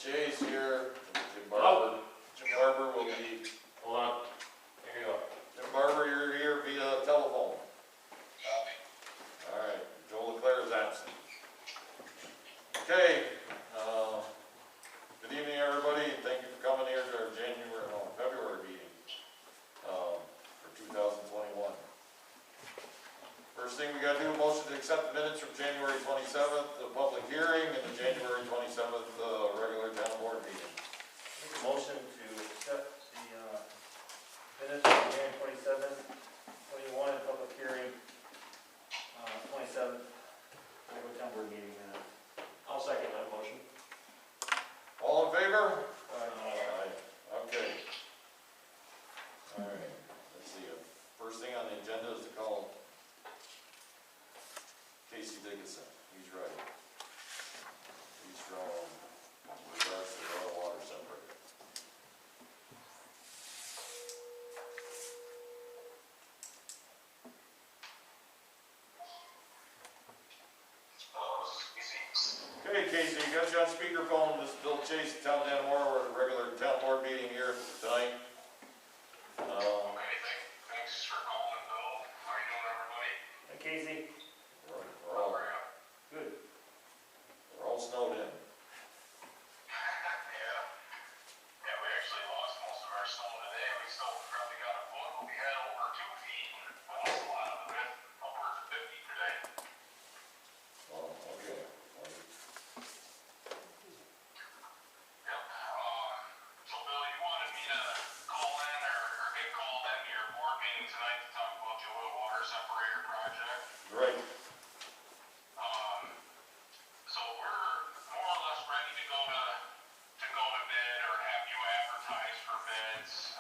Jay's here. Jim Barber. Jim Barber will be. Hold on. Here you go. Jim Barber, you're here via telephone. Copy. All right. Joe Leclerc is absent. Okay. Good evening, everybody. Thank you for coming here to our February meeting for 2021. First thing we got to do, a motion to accept the minutes from January 27th, the public hearing, and the January 27th regular town board meeting. Make a motion to accept the minutes from January 27th, 21, and public hearing 27th, regular town board meeting minutes. I'll second that motion. All in favor? Aye. Okay. All right. Let's see. First thing on the agenda is to call Casey Dickinson. He's right. He's from regards to the oil water separator. Okay, Casey, you got you on speakerphone. This is Bill Chase, town Dannemora. We're at a regular town board meeting here tonight. Okay, thanks for calling, Bill. How are you doing, everybody? Hey, Casey. We're all Good. we're all snowed in. Yeah, we actually lost most of our snow today. We still probably got a foot, but we had over 2 feet. We lost a lot of it, upwards of 50 today. Oh, okay. Yep. So, Bill, you wanted me to call in or get called into your board meeting tonight to talk about the oil water separator project. Great. So we're more or less ready to go to bid or have you advertise for bids,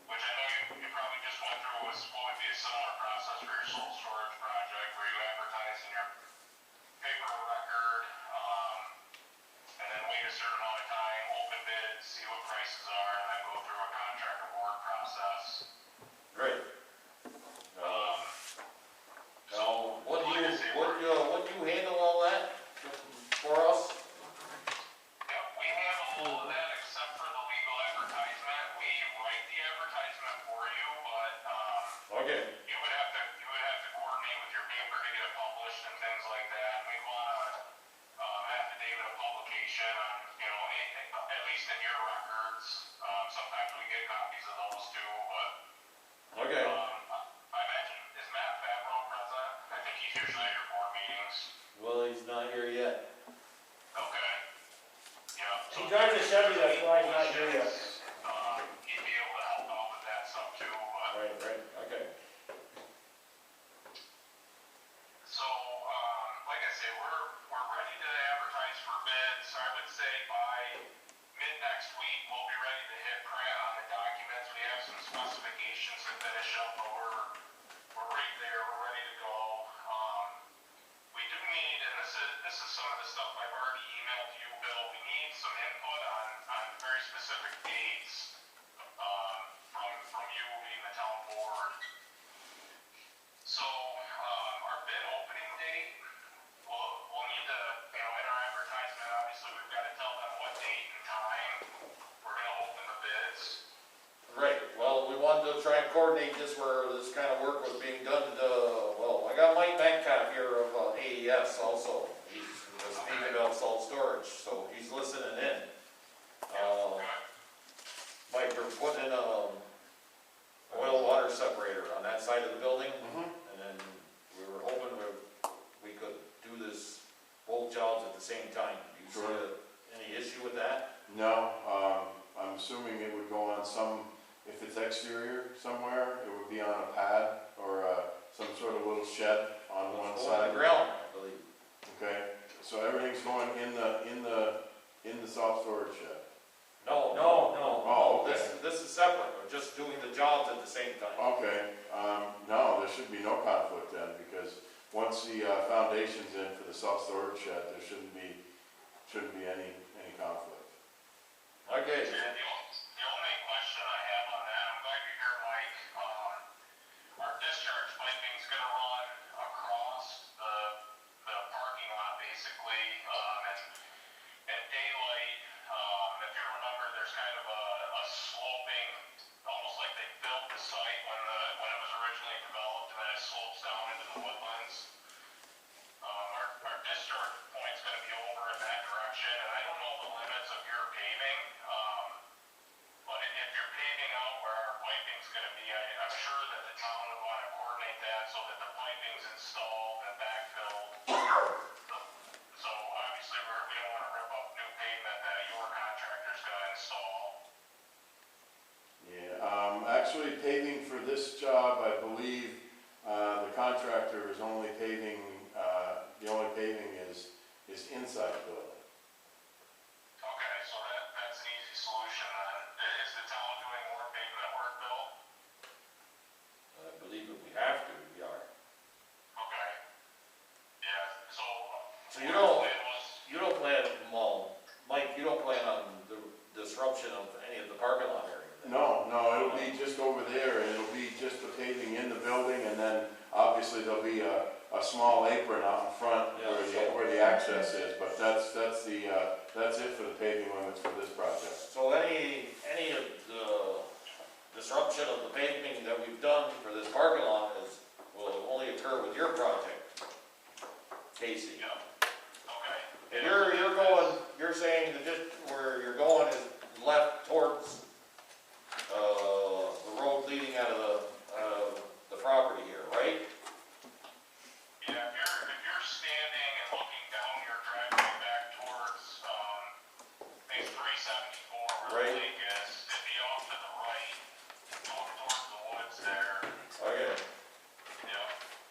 which I know you probably just went through was what would be a similar process for your salt storage project where you advertise in your paper record, and then wait a certain amount of time, open bids, see what prices are, and then go through a contract award process. Great. Now, what do you handle all that for us? Yep, we handle all of that except for the legal advertisement. We write the advertisement for you, but Okay. you would have to coordinate with your paper to get it published and things like that. We want a affidavit of publication on, at least in your records. Sometimes we get copies of those too, but Okay. I imagine, is Matt Favreau present? I think he's usually at your board meetings. Well, he's not here yet. Okay. Yeah. He drives a Chevy, that's why he's not here yet. He'd be able to help out with that stuff too, but. Right. Okay. So, like I say, we're ready to advertise for bids. I would say by mid next week, we'll be ready to hit print on the documents. We have some specifications to finish up, but we're right there. We're ready to go. We do need, and this is some of the stuff I've already emailed to you, Bill. We need some input on very specific dates from you being the town board. So, our bid opening date, we'll need to, in our advertisement, obviously, we've got to tell them what date and time we're going to open the bids. Great. Well, we wanted to try and coordinate this where this kind of work was being done. I got Mike Metcalf here of AES also. He's speaking about salt storage, so he's listening in. Mike, we're putting in a oil water separator on that side of the building, and then we were hoping we could do this both jobs at the same time. Do you see any issue with that? No, I'm assuming it would go on if it's exterior somewhere, it would be on a pad or some sort of little shed on one side. On the ground, I believe. Okay, so everything's going in the salt storage shed. No. Oh, okay. This is separate. We're just doing the jobs at the same time. Okay, no, there should be no conflict then, because once the foundation's in for the salt storage shed, there shouldn't be any conflict. Okay. And the only question I have on that, I'm glad you're here, Mike. Our discharge piping's going to run across the parking lot, basically, and at daylight paving for this job, I believe, the contractor is only paving, the only paving is inside the building. Okay, so that's an easy solution then. Is the town doing more pavement work, Bill? I believe if we have to, we are. Okay. Yeah, so. So you don't plan, well, Mike, you don't plan on the disruption of any of the parking lot area? then? No, it'll be just over there, and it'll be just the paving in the building, and then obviously there'll be a small apron out in front where the access is, but that's it for the paving limits for this project. So any of the disruption of the paving that we've done for this parking lot will only occur with your project, Casey. Yeah, okay. And you're saying that just where you're going is left towards, the road leading out of the property here, right? Yeah, if you're standing and looking down your driveway back towards, I think 374 where Right. the lake is, it'd be off to the right, going towards the woods there. Okay, Yeah.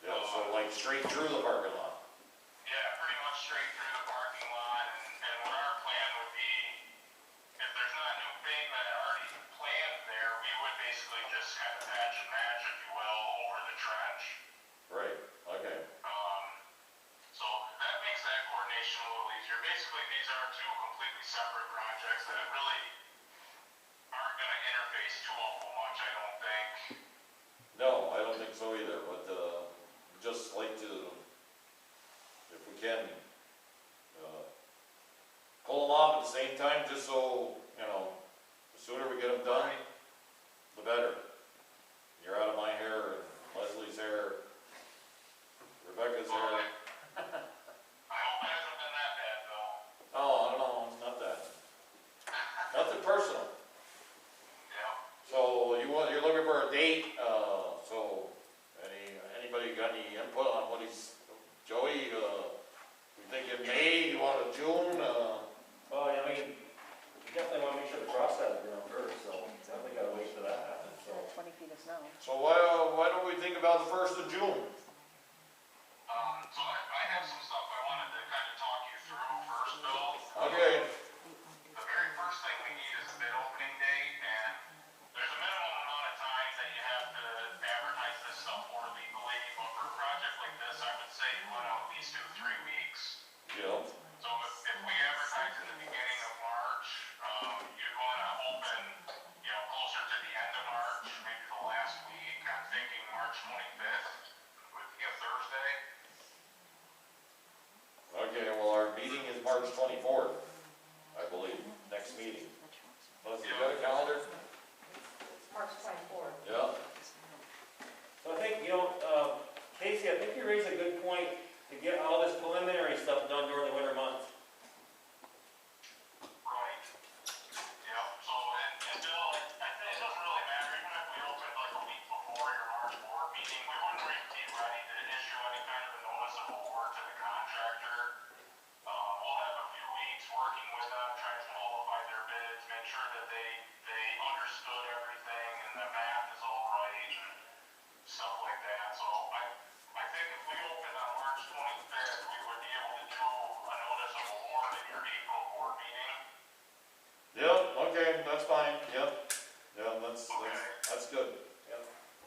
yeah, so like straight through the parking lot. Yeah, pretty much straight through the parking lot, and what our plan would be, if there's not new pavement already planned there, we would basically just kind of patch and match, if you will, over the trench. Right, okay. So that makes that coordination a little easier. Basically, these are two completely separate projects that really aren't gonna interface too awful much, I don't think. No, I don't think so either, but, just like to, if we can, pull them off at the same time, just so, the sooner we get them done, the better. You're out of my hair, and Leslie's hair, Rebecca's hair. I hope it hasn't been that bad, though. Oh, no, not that. Nothing personal. Yeah. So you're looking for a date, so anybody got any input on what Joey, we thinking May, you want it June, Well, I mean, we definitely want to make sure the cross has ground first, so definitely gotta wait for that to happen, so. 20 feet of snow. so why don't we think about the 1st of June? So I have some stuff I wanted to kind of talk you through first, Bill. Okay, The very first thing we need is a bid opening date, and there's a minimum amount of time that you have to advertise this stuff for legally, but for a project like this, I would say you want to at least do 3 weeks. yeah, So if we advertise in the beginning of March, you'd want to open, closer to the end of March, maybe the last week. I'm thinking March 25th would be a Thursday. okay, well, our meeting is March 24th, I believe, next meeting. Leslie, you got a calendar? March 24th. Yeah, So I think, Casey, I think you raised a good point to get all this preliminary stuff done during the winter months. Right. Yep, so, and Bill, I think it doesn't really matter, even if we opened like a week before your March board meeting, we wouldn't really be ready to issue any kind of a notice of award to the contractor. We'll have a few weeks working with them, trying to qualify their bids, make sure that they understood everything and the math is all right and stuff like that. So I think if we open on March 25th, we would be able to do a notice of award at your April board meeting. yeah, okay, that's fine, yeah, that's good. Yep.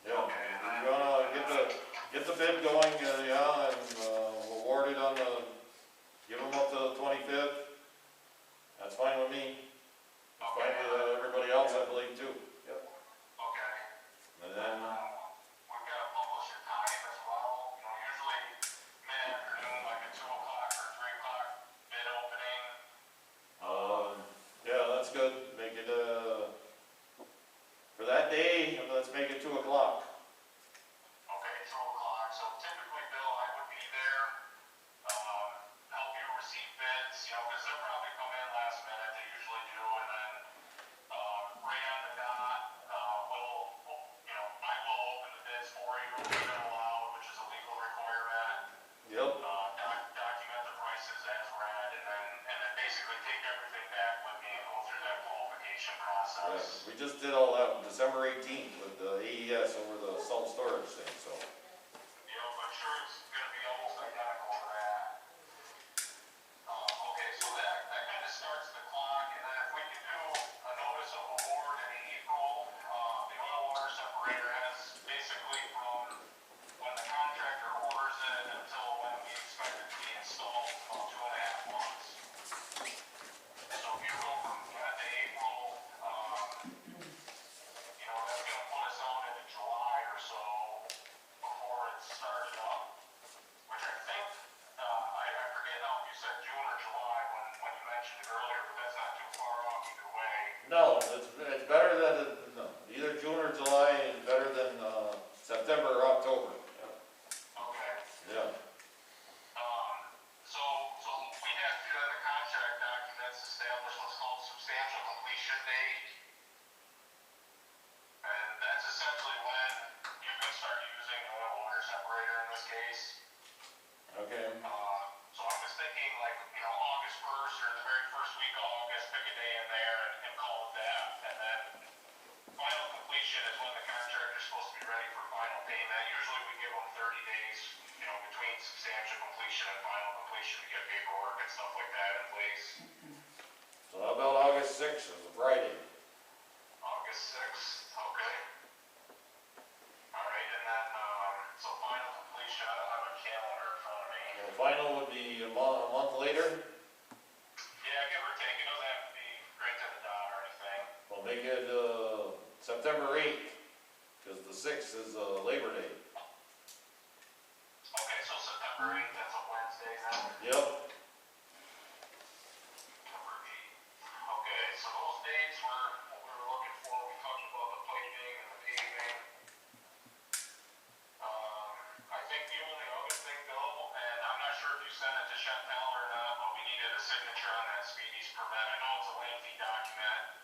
Yeah, Okay, and then, we're gonna get the bid going, yeah, and, award it give them up to the 25th. That's fine with me. It's fine with everybody else, I believe, too. okay. And then, We've got to publish a time as well, usually mid-afternoon, like at 2 o'clock or 3 o'clock bid opening. yeah, that's good. Make it, for that day, let's make it 2 o'clock. Okay, 2 o'clock, so typically, Bill, I would be there, help you receive bids, because they'll probably come in last minute, they usually do, and then, right on the dot, I will open the bids for you, bid aloud, which is a legal requirement, Yep, document the prices as read, and then basically take everything back with me and go through that qualification process. address. We just did all that on December 18th with the AES over the salt storage thing, so. I'm sure it's gonna be almost identical to that. Okay, so that kind of starts the clock, and then if we can do a notice of award in April, the oil water separator has basically from when the contractor orders it until when we expect it to be installed, about 2.5 months. So if you go from that to April, that's gonna put us out into July or so before it started up, which I think, I forget now if you said June or July when you mentioned it earlier, but that's not too far off either way. No, it's better than, no, either June or July is better than September or October. Okay. Yeah. So we have to, in the contract documents, establish what's called substantial completion date. And that's essentially when you can start using an oil water separator in this case. Okay. So I was thinking like, August 1st or the very first week of August, pick a day in there and call it that. And then final completion is when the contractor's supposed to be ready for final payment. Usually we give them 30 days, between substantial completion and final completion to get paperwork and stuff like that in place. So how about August 6th, is a Friday? August 6th, okay. All right, and then, so final completion, I don't have a calendar in front of me. The final would be a month later. Yeah, give or take, it doesn't have to be right to the dot or anything. We'll make it September 8th, because the 6th is Labor Day. Okay, so September 8th, that's a Wednesday then? Yep. September 8th. Okay, so those dates were what we were looking for. We talked about the piping and the paving. I think the only other thing though, and I'm not sure if you sent it to Chantel or not, but we needed a signature on that speedies permit. I know it's a lengthy document.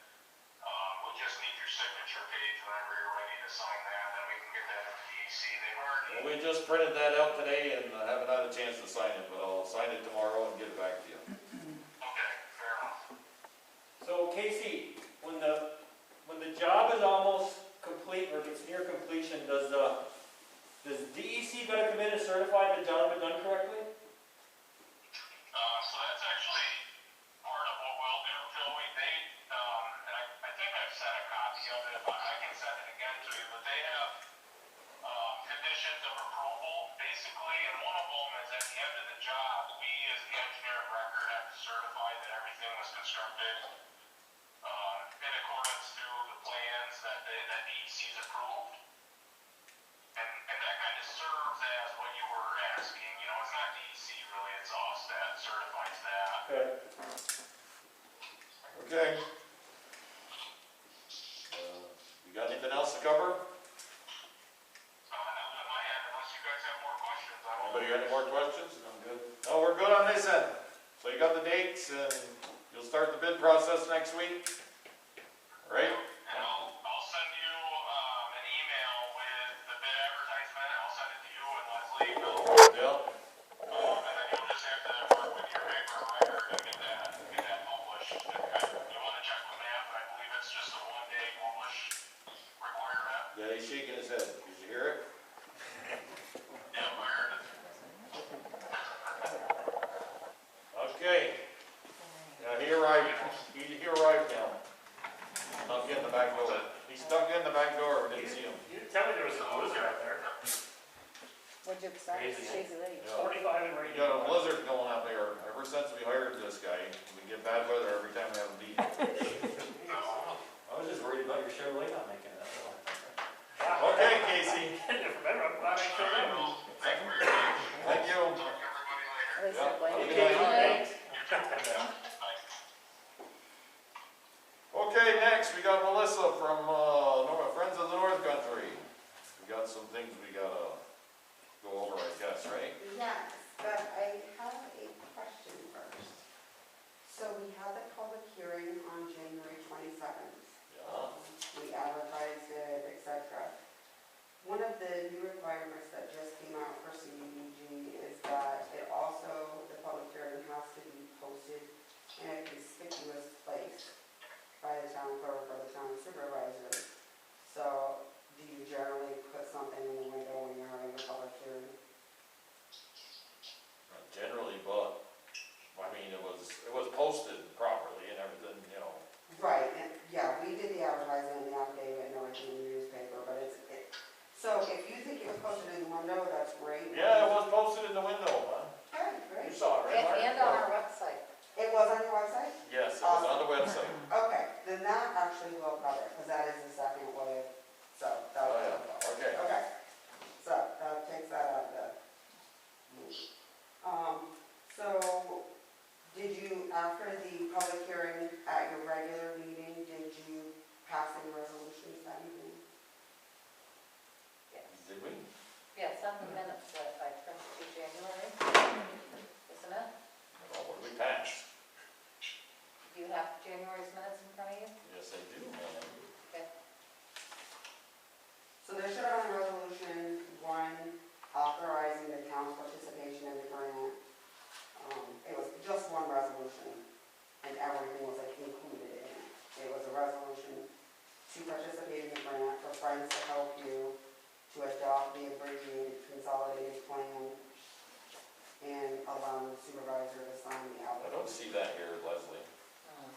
We'll just need your signature page whenever you're ready to sign that, then we can get that to DEC. They've already. Well, we just printed that out today and haven't had a chance to sign it, but I'll sign it tomorrow and get it back to you. Okay, fair enough. So Casey, when the job is almost complete or gets near completion, does DEC gotta come in and certify the job been done correctly? So that's actually part of what we'll do, Joey. They, and I think I've sent a copy of it, but I can send it again to you, but they have, conditions of approval, basically, and one of them is at the end of the job, we as the engineer of record have to certify that everything was constructed, in accordance to the plans that DEC's approved. And that kind of serves as what you were asking, it's not DEC really, it's us that certifies that. Okay. Okay. You got anything else to cover? Nothing on my end, unless you guys have more questions, I don't. Anybody got any more questions? I'm good. No, we're good on this end. So you got the dates and you'll start the bid process next week? Right? And I'll send you an email with the bid advertisement. I'll send it to you and Leslie. Yeah. And then you'll just have to work with your paper record and get that published. You want to check with Matt, but I believe it's just a 1-day publish requirement. Yeah, he's shaking his head. Did you hear it? Yeah, I heard it. Okay. Yeah, he arrived. He arrived now. Stuck in the back door. He stuck in the back door. Didn't see him. You didn't tell me there was a blizzard out there. What'd you expect? Crazy. Shades of age. Yeah. 45 and We rain. got a blizzard going out there. Ever since we hired this guy, we get bad weather every time we have a meeting. I was just worried about your Chevrolet not making it, that's all. Okay, Casey. Remember, I'm glad I showed All right, up. well, thank you very much. Thank you. Talk to everybody later. At least Yeah. they're blaming Okay. you. Bye. Okay, next we got Melissa from Friends of the North Country. We got some things we gotta go over, I guess, right? Yes, but I have a question first. So we had the public hearing on January 27th. Yeah. We advertised it, etc. One of the new requirements that just came out for CDBG is that it also, the public hearing has to be posted in a conspicuous place by the town clerk or the town after the public hearing at your regular meeting, did you pass any resolutions that evening? Yes. Did we? Yes, on the minutes that I printed to January, isn't it? Well, what did we pass? Do you have January's minutes in front of you? Yes, I do, man. Okay. So there should have been a resolution, one authorizing the town's participation in the grant. It was just one resolution, and everything was like included in it. It was a resolution to participate in the grant for Friends to Help You, to adopt the abbreviated consolidated plan, and allow the supervisor to sign the I don't application. see that here, Leslie. Hmm.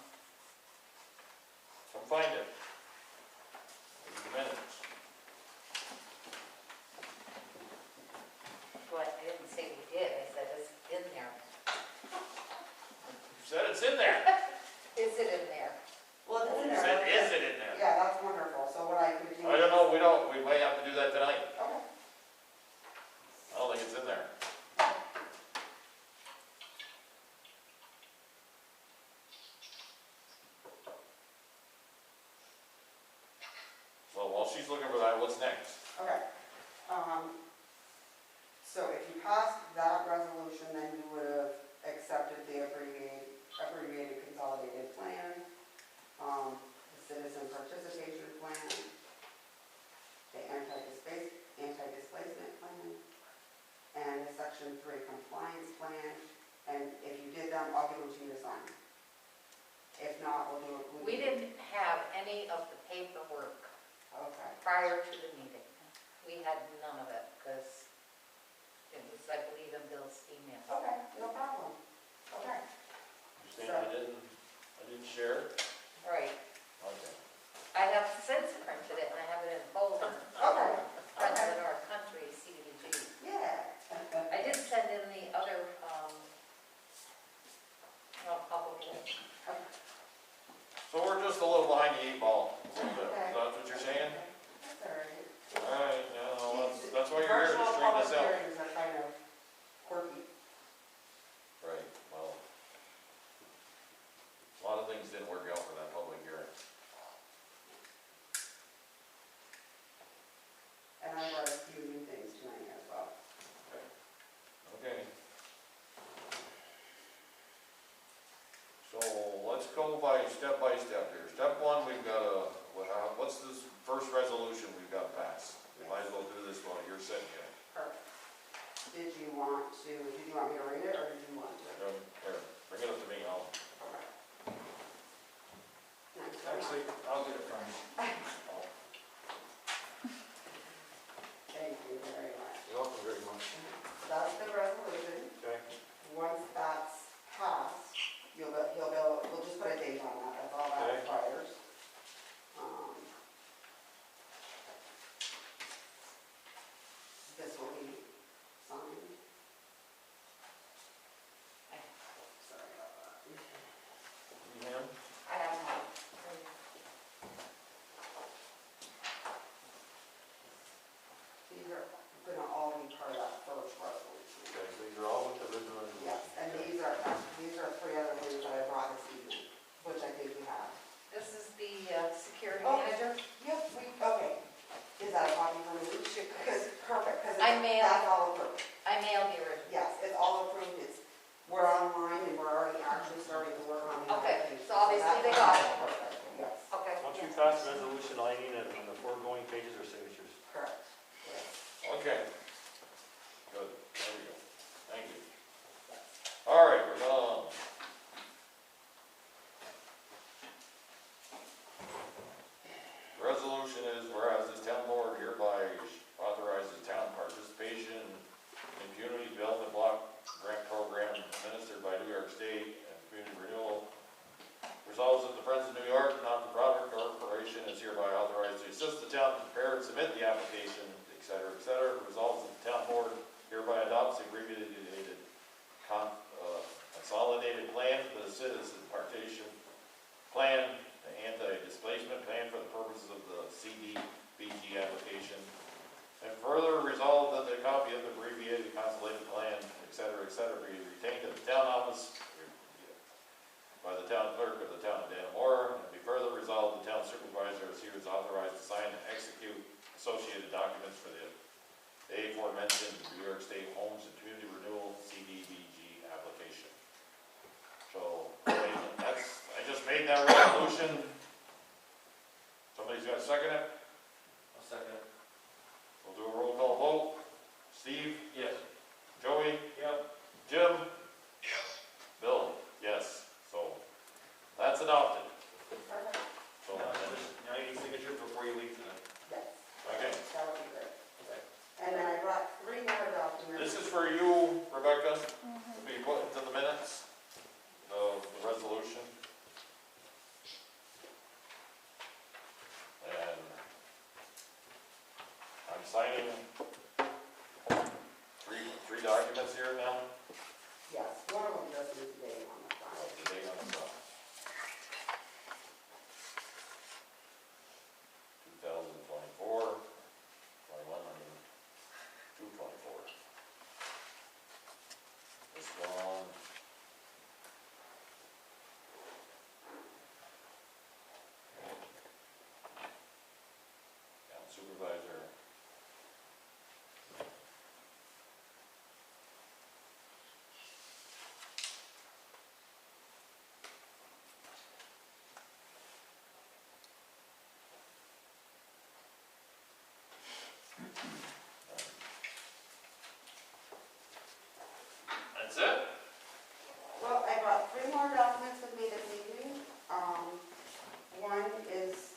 Come find it. Read the minutes. Well, I didn't say we did, I said it's in there. You said it's in there. Is it in there? Well, it's in You there. said, is it in there? Yeah, that's wonderful. So what I could do. I don't know, we may have to do that tonight. Okay. I don't think it's in there. Well, while she's looking for that, what's next? Okay. So if you passed that resolution, then you would have accepted the abbreviated consolidated plan, the citizen participation plan, the anti-displacement plan, and the section 3 compliance plan. And if you did them, I'll give them to you to sign. If not, we'll do it. We didn't have any of the paperwork Okay. prior to the meeting. We had none of it, because it was, I believe, in Bill's email. Okay, no problem. Okay. You saying I didn't share? Right. Okay. I have since printed it, and I have it in a folder. Okay. Friends of our country, CDG. Yeah. I did send in the other, public ones. So we're just a little behind the 8 ball, a little bit. Okay. Is that what you're saying? That's all right. All right, no, that's why you're here, to Virtual straighten public this out. hearings are kind of quirky. Right, well, a lot of things didn't work out for that public hearing. And I brought a few new things tonight as well. Okay. So let's go by step here. Step 1, we've got what's this first resolution we've got passed? We might as well do this while you're sitting here. Perfect. Did you want me to read it, or did you want to? Here, bring it up to me, I'll. Okay. Next. Actually, I'll get it from you. Thank you very much. You're welcome very much. That's the resolution. Okay. Once that's passed, we'll just put a date on that, that's all that Okay. requires. This will be signed. Sorry about that. Ma'am? I have one. These are gonna all be part of that first resolution. Okay, so these are all with the original resolution. Yes, and these are 3 other things that I brought this evening, which I think you have. This is the security Oh. manager. Yep, okay. Is that a copy for me? Because, perfect, because I mailed- that's all approved. I mailed the original. Yes, it's all approved, we're online and we're already actually starting to work on the Okay, application. so obviously they that's got it. perfect, yes, Okay. Once we yes. pass the resolution, all I need on the foregoing pages are signatures. correct. Okay. Good, there we go. Thank you. All right, we're done. The resolution is, whereas this town board hereby authorizes town participation in community development block grant program administered by New York State and Community Renewal. Resolves that the Friends of New York non-for-profit corporation is hereby authorized to assist the town to prepare and submit the application, et cetera, et cetera. Resolves that the town board hereby adopts the abbreviated consolidated plan for the citizen participation plan, the anti-displacement plan for the purposes of the CDBG application. And further resolve that the copy of the abbreviated consolidated plan, et cetera, be retained at the town office. made that resolution. Somebody's gonna second it? I'll second it. We'll do a roll call vote. Steve? Yes. Joey? Yep. Jim? Yes. Bill? Yes. So, that's adopted. Perfect. So, Now you need signatures before you leave tonight. Yes, okay. that would be great. Okay. And then I brought 3 more documents. This is for you, Rebecca, to be put into the minutes of the resolution. And I'm signing three documents here now. Yes, one of them just needs to be on the front. The date on the front. 2024, 21, 224. This one. Town supervisor. That's it? Well, I brought 3 more documents with me this evening. One is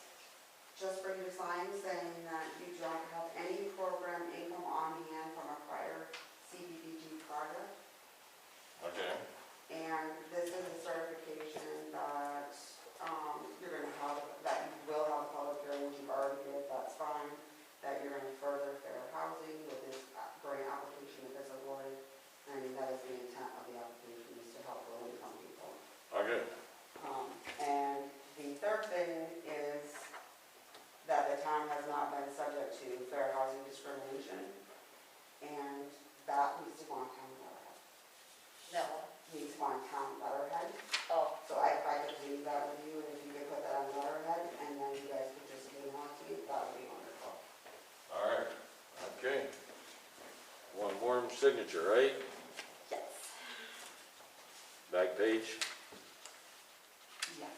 just for you to sign, saying that you don't have any program income on hand from a prior CDBG project. Okay. And this is a certification that you're going to have, that you will have a public hearing, which you've already did, that's fine. That you're going to further fair housing with this grant application that is awarded. And that is the intent of the application, is to help low-income people. Okay. And the third thing is that the town has not been subject to fair housing discrimination, and that needs to go on town letterhead. No. Needs to go on town letterhead. Oh, So if I could leave that with you, and if you could put that on letterhead, and then you guys could just email it to me, that would be wonderful. All right. Okay. One more signature, right? Yes. Back page. Yes.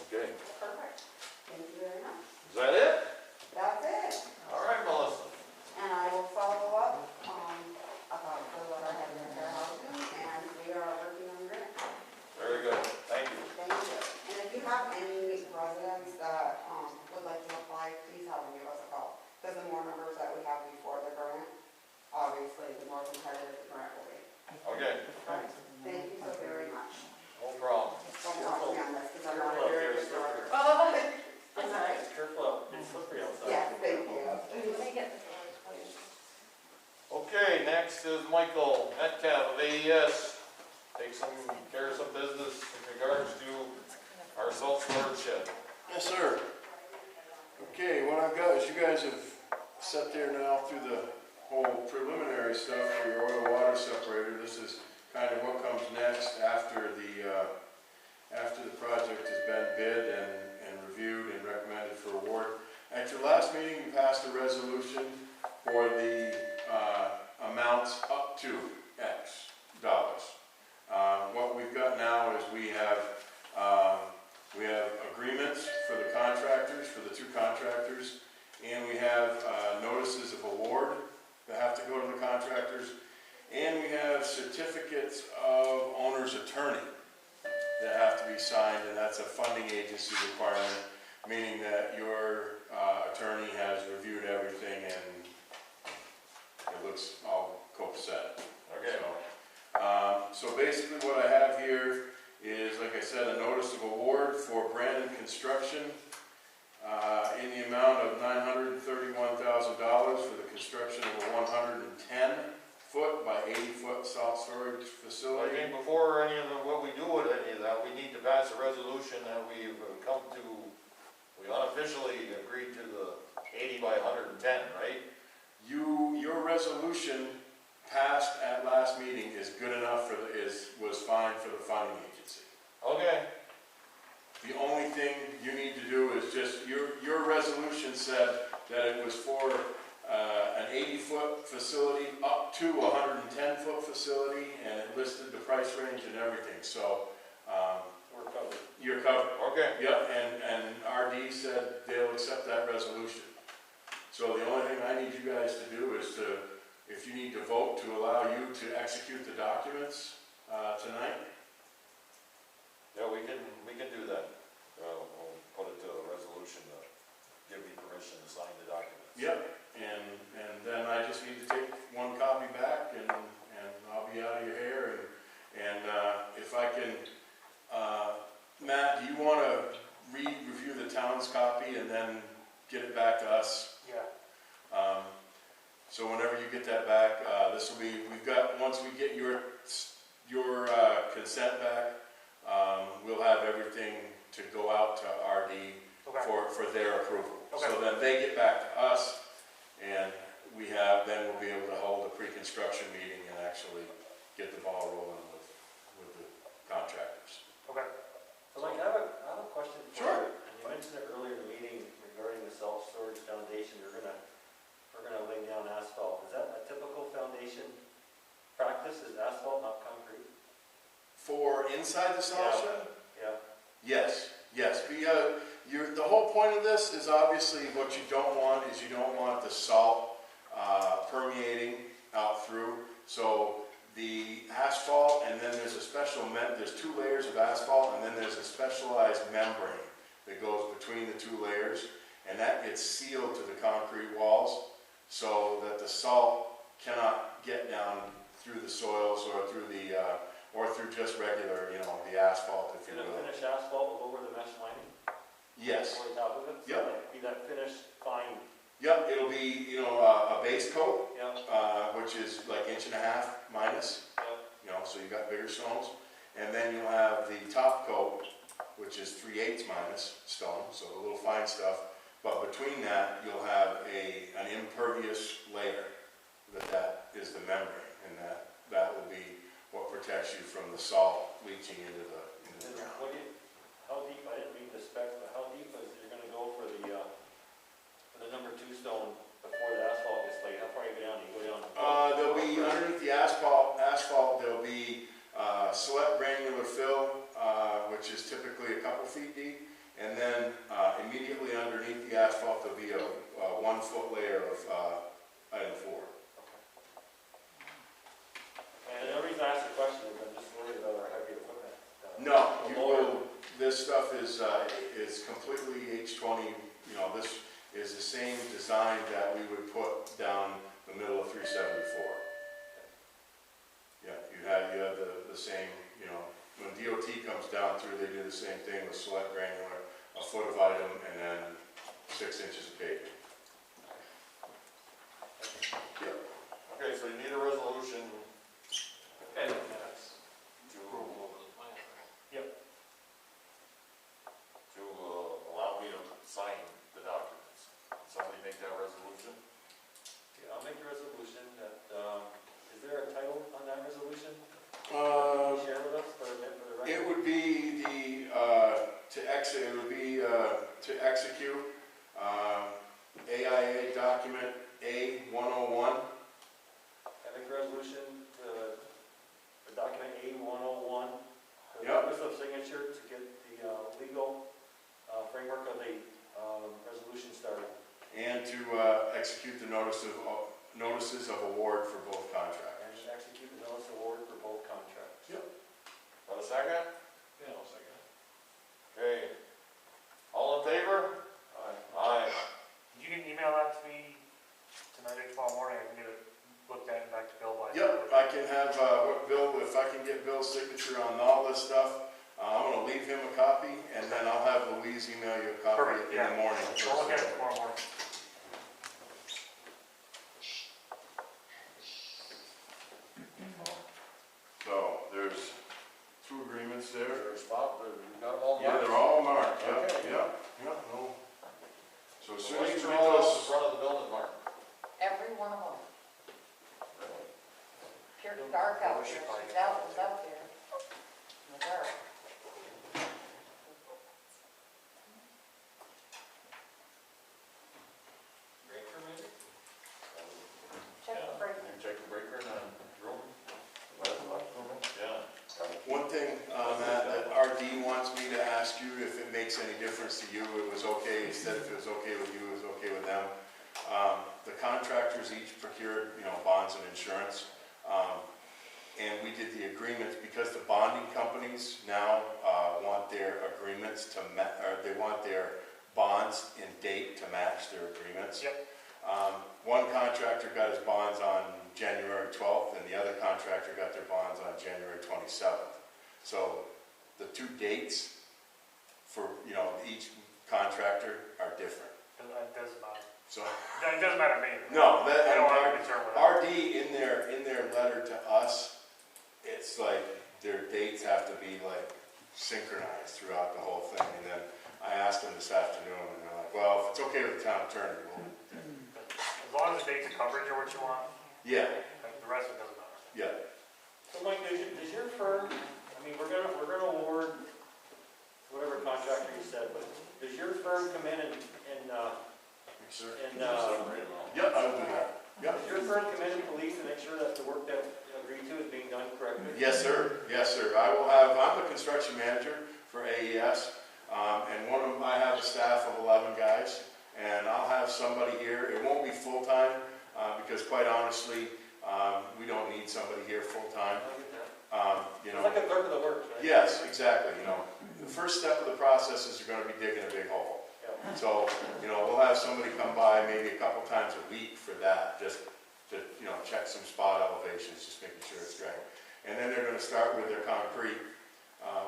Okay. Perfect. Thank you very much. Is that it? That's it. All right, Melissa. And I will follow up about the letterhead and fair housing, and we are working on the grant. Very good. Thank you. Thank you. And if you have any residents that would like to apply, please have them give us a call. Because the more numbers that we have before the grant, obviously, the more competitive the grant will be. Okay. Right. Thank you so very much. No problem. Don't watch me on this, because I'm not a very good driver. oh, I'm sorry. Careful, it's slippery outside. Yes, thank you. let me get the doors, please. Okay, next is Michael Metcalf of AES. Take care of some business in regards to our salt storage shed. Yes, sir. Okay, what I've got is you guys have sat there now through the whole preliminary stuff for your oil water separator. This is kind of what comes next after the project has been bid and reviewed and recommended for award. At your last meeting, you passed a resolution for the amounts up to X dollars. What we've got now is we have agreements for the contractors, for the 2 contractors, and we have notices of award that have to go to the contractors, and we have certificates of owner's attorney that have to be signed, and that's a funding agency requirement, meaning that your attorney has reviewed everything and it looks all copacetic. Okay. So basically what I have here is, like I said, a notice of award for Brandon Construction in the amount of $931,000 for the construction of a 110-foot by 80-foot salt storage So I facility. think before any of what we do with any of that, we need to pass a resolution that we've come to, we unofficially agreed to the 80 by 110, right? Your resolution passed at last meeting is good enough was fine for the funding agency. Okay. The only thing you need to do is just, your resolution said that it was for an 80-foot 80-foot facility up to a 110-foot facility, and it listed the price range and everything, so, We're covered. you're covered. Okay, Yep, and RD said they'll accept that resolution. So the only thing I need you guys to do is to, if you need to vote to allow you to execute the documents tonight. yeah, we can do that. We'll put it to a resolution to give me permission to sign the documents. Yep, and then I just need to take one copy back, and I'll be out of your hair, and if I can, Matt, do you want to review the town's copy and then get it back to us? Yeah. So whenever you get that back, this will be, once we get your consent back, we'll have everything to go out to RD for their approval. So then they get back to us, and then we'll be able to hold a pre-construction meeting and actually get the ball rolling with the contractors. Okay. So Mike, I have a question for Sure. you. And you mentioned it earlier in the meeting regarding the self-storage foundation, we're gonna lay down asphalt. Is that a typical foundation practice, is asphalt, not concrete? For inside the salt Yeah. shed? Yeah. Yes. The whole point of this is obviously what you don't want is you don't want the salt permeating out through. So the asphalt, and then there's there's 2 layers of asphalt, and then there's a specialized membrane that goes between the 2 layers, and that gets sealed to the concrete walls so that the salt cannot get down through the soils or through just regular, the asphalt, if you Is it will. finished asphalt over the mesh lining? Yes. Over the top of it? So Yep. like, be that finished fine, Yep, it'll be, a base coat, yeah, which is like 1.5 minus, yeah. so you've got bigger stones. And then you'll have the top coat, which is 3/8 minus stone, so a little fine stuff. But between that, you'll have an impervious layer that is the membrane, and that will be what protects you from the salt leaching into the And ground. how deep, I didn't read the specs, but how deep is you're gonna go for the number 2 stone before the asphalt gets laid? How far you go down? You go down? There'll be, underneath the asphalt, there'll be select granular fill, which is typically a couple feet deep. And then immediately underneath the asphalt, there'll be a 1-foot layer of item 4. And the only reason I asked the question is I'm just worried about our heavy equipment. No, The you lower- will, this stuff is completely H20, this is the same design that we would put down the middle of 374. Yeah, you have the same, when DOT comes down through, they do the same thing with select granular, a foot of item, and then 6 inches of paving. Yep. Okay, so you need a resolution And to allow me to sign the documents. Somebody make that resolution? Okay, I'll make a resolution that, is there a title on that resolution? Share with us for the record? It would be to execute AIA document A101. I make a resolution for document A101, for the Yep. purpose of signature to get the legal framework of the resolution started. And to execute the notices of award for both contractors. And execute the notice of award for both contracts. Yep. Want a second? Yeah, I'll second it. Okay. All in favor? Aye. you can email that to me tonight or tomorrow morning, I can get it looked at and back to Bill by. Yep, I can have, if I can get Bill's signature on all this stuff, I'm gonna leave him a copy, and then I'll have Louise email you a copy Perfect, in the morning. We'll look at it tomorrow morning. So, there's 2 agreements there. There's spot, you got them all Yeah, marked? they're all marked, yep, Okay. yep, no. So as So soon as these you are get all out in those, front of the building, Mark. Every one of them. Pure dark out there, she's out there. In the dark. Great for me. Check makes any difference to you, it was okay, he said if it was okay with you, it was okay with them. The contractors each procured, bonds and insurance. And we did the agreements because the bonding companies now want their agreements or they want their bonds in date to match their agreements. Yep. One contractor got his bonds on January 12th, and the other contractor got their bonds on January 27th. So the two dates for each contractor are different. It doesn't matter. So It doesn't matter to me. no, I don't have a concern with that. RD in their letter to us, it's like their dates have to be like synchronized throughout the whole thing. And then I asked them this afternoon, and they're like, well, if it's okay with the town attorney, As long as the dates of coverage are what you want, yeah, the rest of it doesn't matter. yeah. So Mike, does your firm, I mean, we're gonna award whatever contractor you said, but does your firm come in and Yeah, I would do that. Yeah. does your firm come in and police and make sure that the work that agreed to is being done correctly? Yes, sir. Yes, sir. I'm the construction manager for AES, and I have a staff of 11 guys, and I'll have somebody here. It won't be full-time, because quite honestly, we don't need somebody here full-time. It's like a clerk of the works, right? Yes, exactly. The first step of the process is you're going to be digging a big hole. Yeah. So, we'll have somebody come by maybe a couple times a week for that, just to, check some spot elevations, just making sure it's right. And then they're going to start with their concrete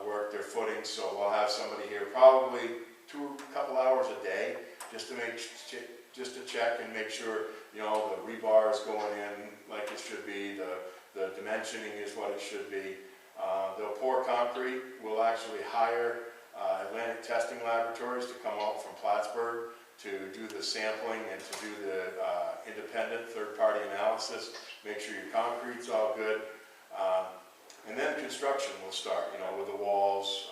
work, their footing. So we'll have somebody here probably couple hours a day, just to check and make sure, the rebar is going in like it should be, the dimensioning is what it should be. They'll pour concrete. We'll actually hire Atlantic Testing Laboratories to come out from Plattsburgh to do the sampling and to do the independent third-party analysis, make sure your concrete's all good. And then construction will start, with the walls,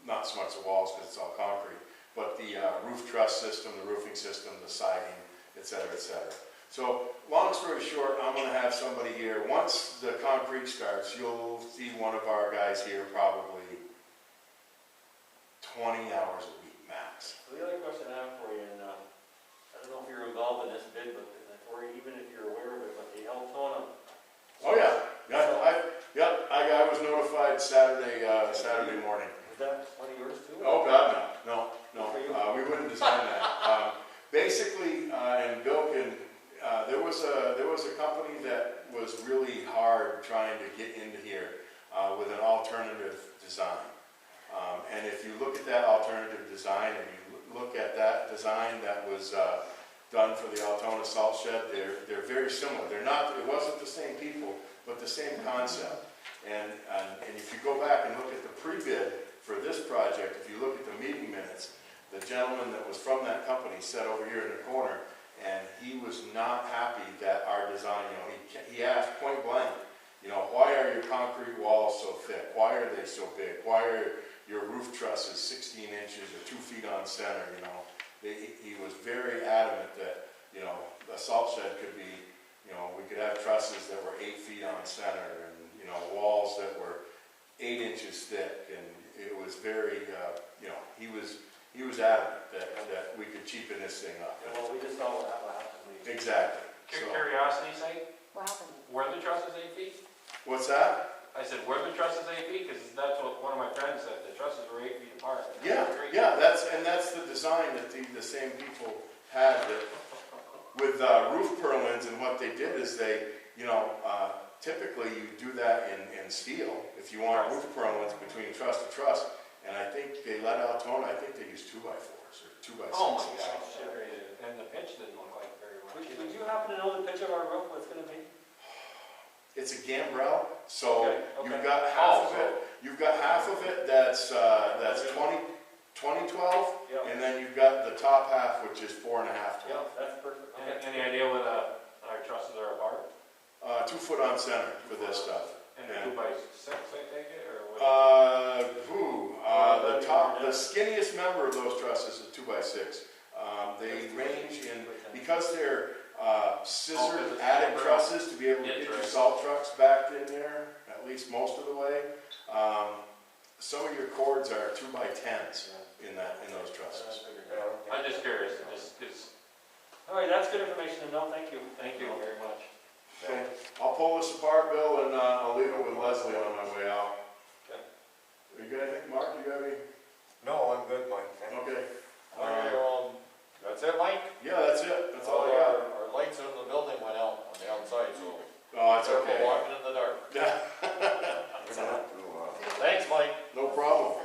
not so much the walls because it's all concrete, but the roof truss system, the roofing system, the siding, et cetera, et cetera. So, long story short, I'm going to have somebody here. Once the concrete starts, you'll see one of our guys here probably 20 hours a week max. So the other question I have for you, and I don't know if you're involved in this bid, or even if you're aware of it, but the Altona. Oh yeah, I was notified Saturday morning. Is that one of yours too? Oh God, no, we wouldn't design that. Basically, and Bill can. There was a company that was really hard trying to get into here with an alternative design. And if you look at that alternative design and you look at that design that was done for the Altona salt shed, they're very similar. They're not. It wasn't the same people, but the same concept. And if you go back and look at the pre-bid for this project, if you look at the meeting minutes, the gentleman that was from that company sat over here in the corner, and he was not happy that our design, he asked point blank, why are your concrete walls so thick? Why are they so big? Why are your roof trusses 16 inches or 2 feet on center? He was very adamant that, a salt shed could be, we could have trusses that were 8 feet on center and, walls that were 8 inches thick. And it was very, he was adamant that we could cheapen this thing up. Yeah, well, we just saw what happened. Exactly. So, Curiosity sake, What happened? were the trusses 8 feet? what's that? I said, were the trusses 8 feet? Because that's what one of my friends said, the trusses were 8 feet apart. Yeah, that's the design that the same people had with roof purlins. And what they did is they, typically you do that in steel if you want roof purlins between truss to truss. And I think they let Altona, I think they used 2x4s or 2x6s. Oh my gosh. And the pitch didn't look like very much. Would you happen to know the pitch of our roof, what's gonna be? It's a gambrel, so Okay. you've got half of it. You've got half of it that's 2012, Yeah. and then you've got the top half, which is 4.5 Yeah, that's perfect. Any idea whether our trusses are apart? 2 foot on center for this stuff. And Yeah. 2x6, I take it, or what? The skinniest member of those trusses is 2x6. They range in, because they're scissored attic trusses to be able to get your salt trucks backed in there, at least most of the way. some of your cords are 2x10s in those trusses. I'm just curious, just, it's, All right, that's good information to know, thank you. thank you very much. So I'll pull this apart, Bill, and I'll leave it with Leslie on my way out. Okay. You got anything, Mark? You got any? No, I'm good, Mike. Thank you. Okay. Okay, that's it, Mike? Yeah, that's it. That's all I got. Our lights in the building went out on the outside, so. Oh, it's careful okay. walking in the dark. Yeah. Thanks, Mike. No problem.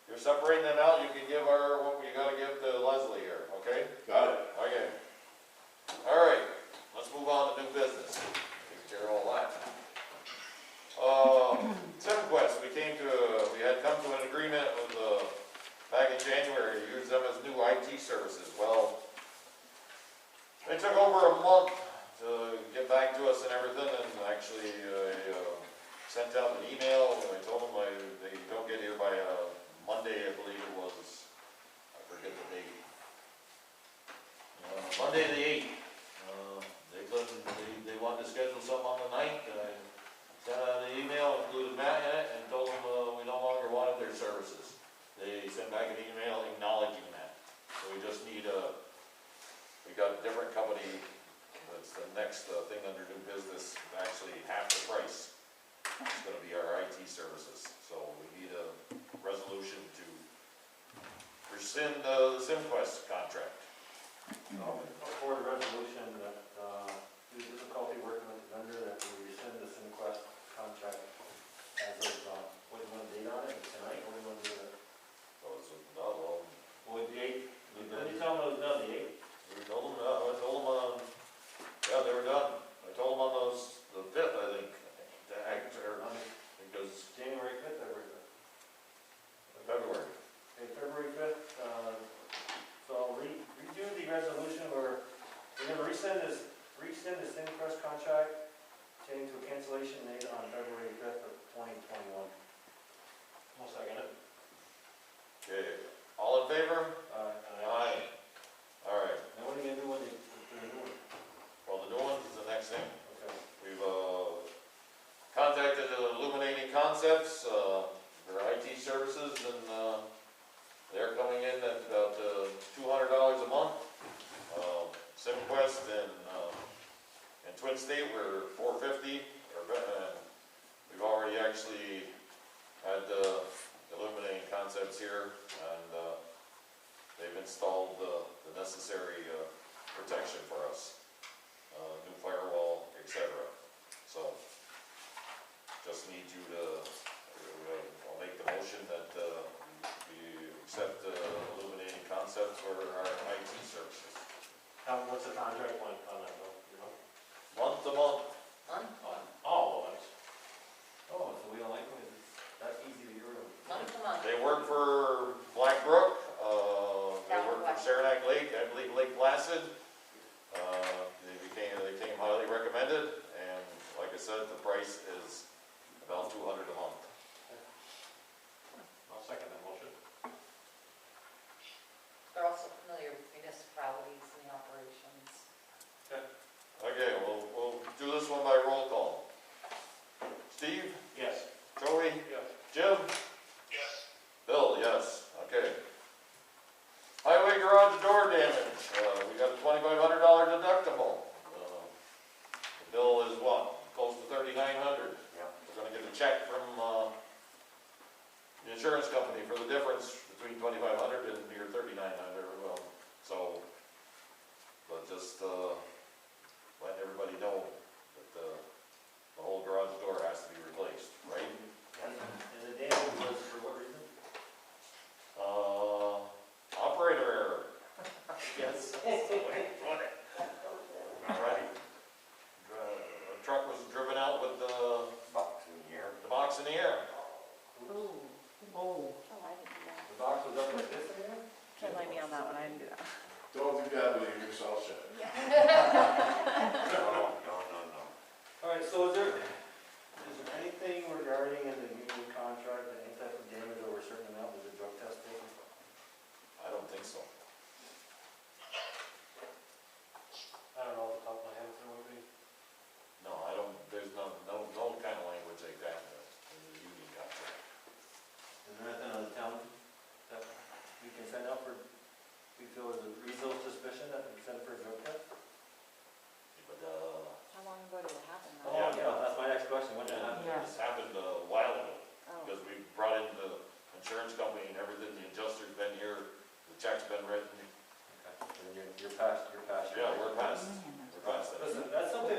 You're separating them out, you can give what you gotta give to Leslie here, okay? Got it. Okay. All right, let's move on to new business. Take care of all that. SimQuest, we had come to an agreement with, back in January, to use them as new IT services. Well, they took over a month to get back to us and everything, and actually, sent out an email, and I told them they don't get here by, Monday, I believe it was, I forget the date. Monday the 8th. They wanted to schedule something on the 9th, and I sent out an email, included Matt in it, and told them we no longer wanted their services. They sent back an email acknowledging that. So we just need we got a different company, that's the next thing under new business, actually half the price. It's gonna be our IT services. So we need a resolution to rescind the SimQuest contract. I'll forward a resolution that, due to difficulty working with the vendor, that we rescind the SimQuest contract as of, what do you want to date on it, tonight, or do you want to do it? So it's not long. Well, the 8th, when you tell them it was done, the 8th? We told them, I told them on, yeah, they were done. I told them on the 5th, I think, to act, or, because January 5th, February 5th? February. Okay, February 5th, so I'll redo the resolution where we're going to rescind the SimQuest contract pertaining to a cancellation made on February 5th of 2021. I'll second it. Okay, all in favor? Aye. All right, Now what are you going to do when you, for the new one? well, the new one is the next thing. Okay. We've contacted Illuminating Concepts, their IT services, and they're coming in at about $200 a month. SimQuest and Twin State were $450. We've already actually had Illuminating Concepts here, and they've installed the necessary protection for us, new firewall, etc. So, just need you to, I'll make the motion that we accept Illuminating Concepts for our IT services. What's the contract length on that, though, you know? Month to month. Oh, that's, so we don't like them, it's that easy to get rid of. Month to month. They work for Black Brook, they work for Saranac Lake, I believe Lake Placid. They came highly recommended, and like I said, the price is about $200 a month. I'll second that motion. They're also familiar with municipalities and the operations. Okay, we'll do this one by roll call. Steve? Yes. Joey? Yes. Jim? Yes. Bill, yes, okay. Highway garage door damage, we got a $2,500 deductible. The bill is what, close to $3,900.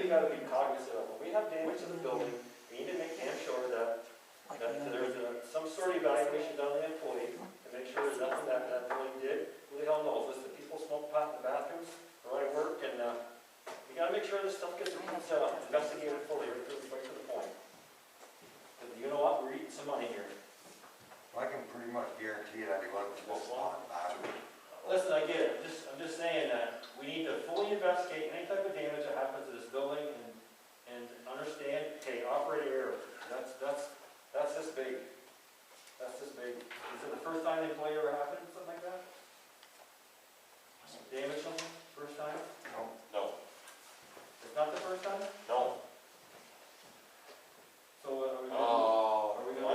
we gotta be cognizant of, when we have damage to the building, we need to make damn sure that there's some sort of evaluation done on the employee, to make sure there's nothing that employee did. Who the hell knows, listen, people smoke pot in the bathrooms, where I work, and, we gotta make sure this stuff gets investigated fully, right to the point. But you know what, we're eating some money here. I can pretty much guarantee that he wasn't supposed to talk about it. Listen, I get it, I'm just saying that we need to fully investigate any type of damage that happens to this building and understand, okay, operating error, that's this big. That's this big. Is it the first time the employee ever happened, something like that? Damage something, first time? No, It's not the first time? no. So, I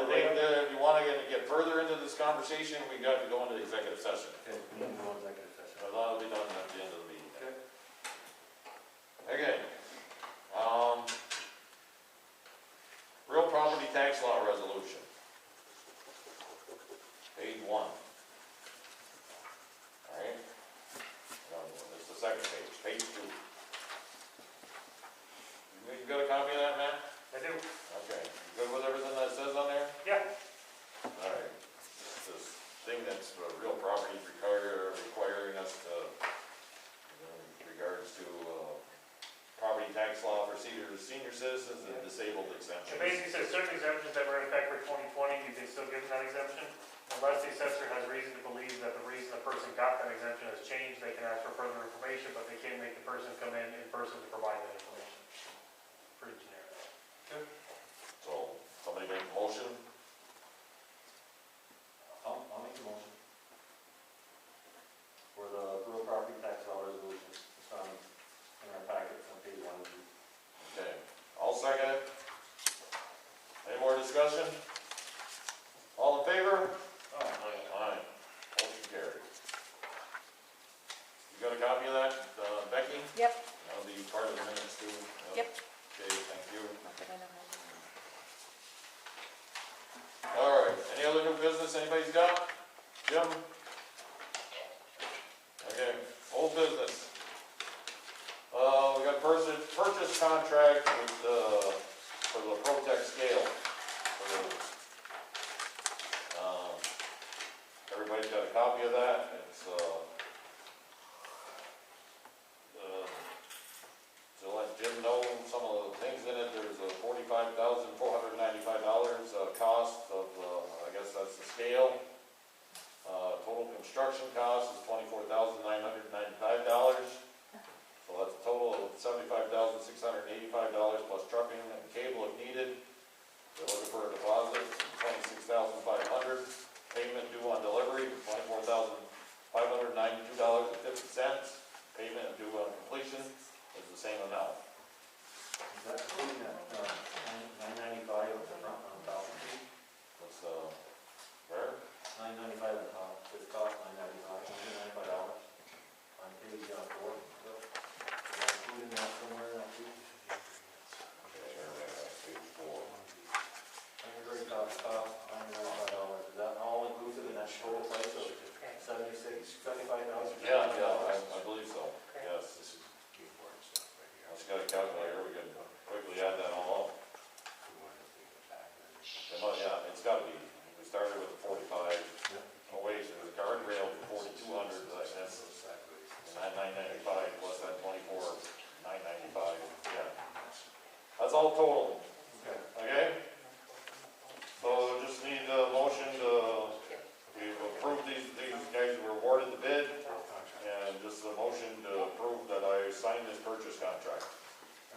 think that if you want to get further into this conversation, we got to go into executive session. okay, we need to go executive session. So that'll be done at the end of the meeting. Okay. Okay. Real property tax law resolution. Page 1. All right. This is the second page, page 2. You got a copy of that, Matt? I do. Okay. You good with everything that it says on there? Yeah. All right. This thing that's real property requiring us to, in regards to property tax law for senior citizens and disabled exemptions. It basically says certain exemptions that were in effect for 2020, you can still give them that exemption. Unless the assessor has reason to believe that the reason the person got that exemption has changed, they can ask for further information, but they can't make the person come in person to provide that information. Pretty generic. So, somebody make a motion? I'll make the motion. For the real property tax law resolution, it's on, in our packets on page 1 and 2. Okay, I'll second it. Any more discussion? All in favor? Aye. Motion carried. You got a copy of that, Becky? Yep. That'll be part of the minutes too. Yep. Okay, thank you. All right, any other new business anybody's got? Jim? Okay, old business. We got purchase contract with, for the Protect scale. Everybody's got a copy of that. It's, to let Jim know some of the things in it, there's a $45,495 cost of, I guess that's the scale. Total construction cost is $24,995. So that's a total of $75,685 plus trucking and cable if needed. They're looking for a deposit of $26,500. Payment due on delivery, $24,592.50. Payment due on completion is the same amount. Is that including that, 995 at the front on top? That's, where? 995 at the top, it's cost $995 on page 4. So, is that including that somewhere in that page? Page 4. Very top, $995. Is that all inclusive in that total price of 75,000? Yeah, I believe so. Yes. I just got a calculator, we can quickly add that all up. Yeah, it's gotta be, we started with 45. Oh wait, so there's a guardrail for 4,200, that's, and that 995 plus that 24,995, yeah. That's all total, Okay. okay? So just need a motion to approve these guys who were awarded the bid, and just a motion to approve that I sign this purchase contract.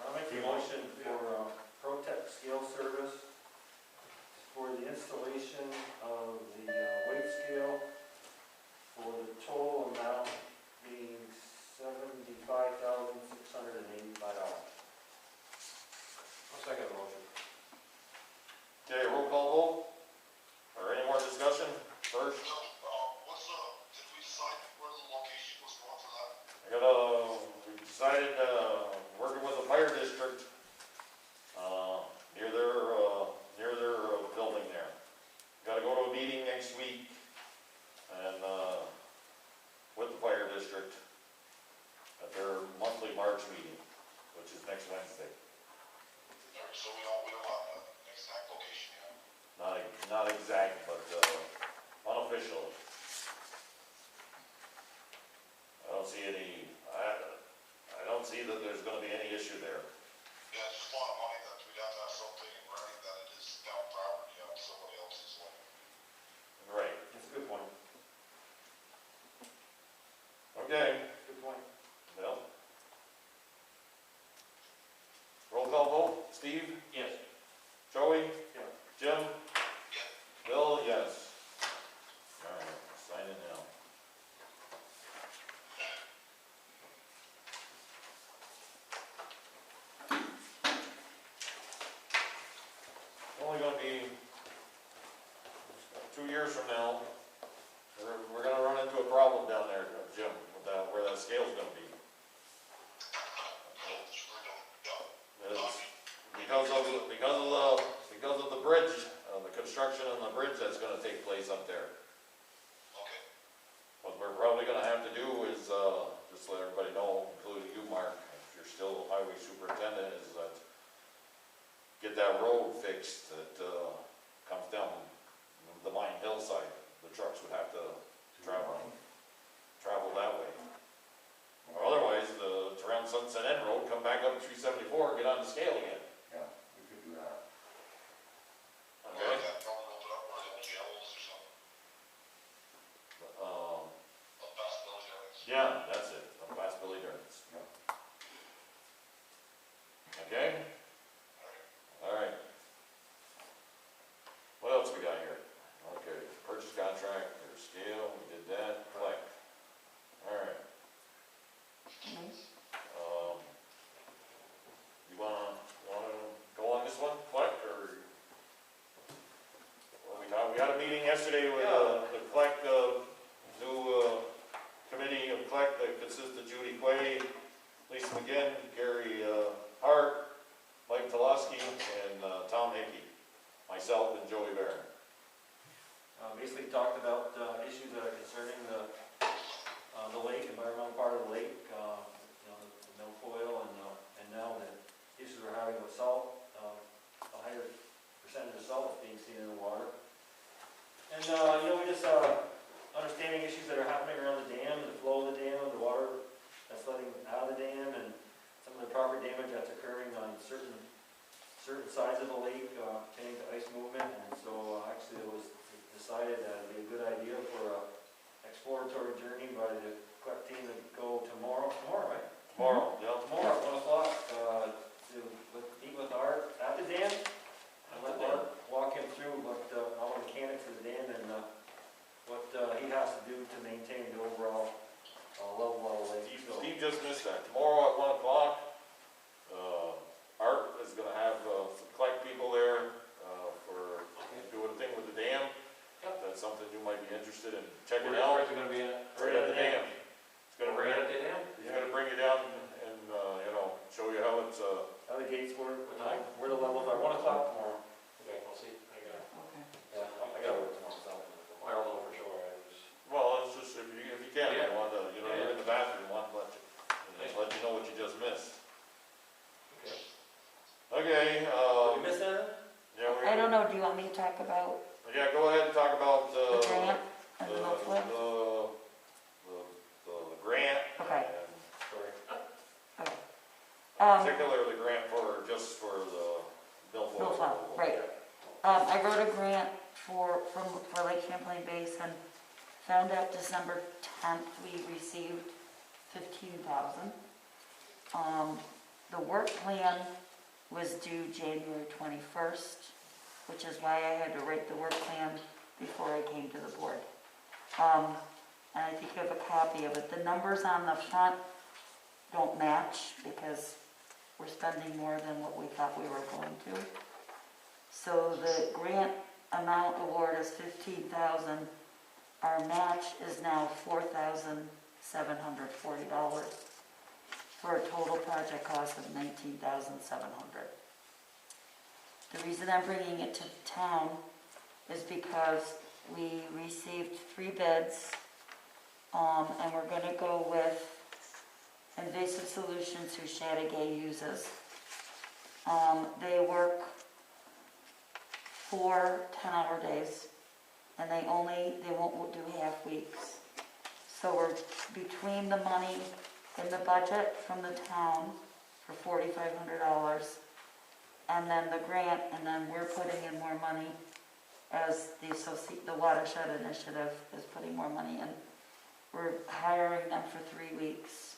I'll make the motion for Protect Scale Service for the installation of the weight scale for the total amount being $75,685. I'll second the motion. be any issue there. Yeah, it's just a lot of money that we'd have to have something in writing that it is town property on somebody else's land. Right. That's a good point. Okay, Good point. Bill? Roll call vote, Steve? Yes. Joey? Yeah. Jim? Bill, yes. All right, sign it now. Only gonna be 2 years from now, we're gonna run into a problem down there, Jim, with that, where that scale's gonna be. It's because of the bridge, the construction on the bridge that's gonna take place up there. Okay. What we're probably gonna have to do is, just let everybody know, including you, Mark, if you're still highway superintendent, is that get that road fixed that, comes down the Mine Hillside. The trucks would have to travel that way. Or otherwise, it's around Sunset End Road, come back up 374, get on the scale again. Yeah, we could do that. Okay? That probably open up where the old jails or something, a possibility areas. Yeah, that's it, up past Billy Durden's. Okay? All right. What else we got here? Okay, purchase contract, there's scale, we did that, collect. All right. You wanna go on this one, collect, or? Well, we had a meeting yesterday with, the collect, new, committee of collect that consists of Judy Quay, Lisa McGinn, Gary, Hart, Mike Toloski, and, Tom Hickey, myself and Joey Barron. Basically talked about issues that are concerning the lake, environmental part of the lake, the milfoil, and now the issues we're having with salt, a higher percentage of salt being seen in the water. And, we just, understanding issues that are happening around the dam, the flow of the dam, the water that's letting out of the dam, and some of the property damage that's occurring on certain sides of the lake, pertaining to ice movement. And so, actually it was decided that it'd be a good idea for a exploratory journey by the collect team to go tomorrow, right? Tomorrow, yeah. Tomorrow at 1 o'clock, to meet with Art at the dam, and let Art walk him through all the mechanics of the dam and, what, he has to do to maintain the overall, level of the lake. Steve just missed that. Tomorrow at 1 o'clock, Art is gonna have, some collect people there, for doing a thing with the dam. If that's something you might be interested in checking out. Where's it gonna be at? Right at the dam. It's gonna bring Right it, at the dam? he's gonna bring you down and, show you how it's, How the gates work, What time? where the levels are, 1 o'clock tomorrow. Okay, I'll see. I I gotta work tomorrow, so. don't know for sure. well, it's just, if you can, Yeah. you want to, you're in the bathroom, want to let you know what you just missed. Okay. Okay, Did we miss that? yeah, I don't know, do you want me to talk about Yeah, go ahead and talk about, the grant and the milfoil? the grant. Okay. And Okay. particularly the grant just for the milfoil. Milfoil, right. I wrote a grant for Lake Champlain Basin, found out December 10th, we received $15,000. The work plan was due January 21st, which is why I had to write the work plan before I came to the board. And I think you have a copy of it. The numbers on the front don't match because we're spending more than what we thought we were going to. So the grant amount award is $15,000. Our match is now $4,740 for a total project cost of $19,700. The reason I'm bringing it to town is because we received 3 bids, and we're going to go with Invasive Solutions, who Chateauguay uses. They work 4 10-hour days, and they won't do half weeks. So we're between the money in the budget from the town for $4,500. And then the grant, and then we're putting in more money as the Watershed Initiative is putting more money in. We're hiring them for 3 weeks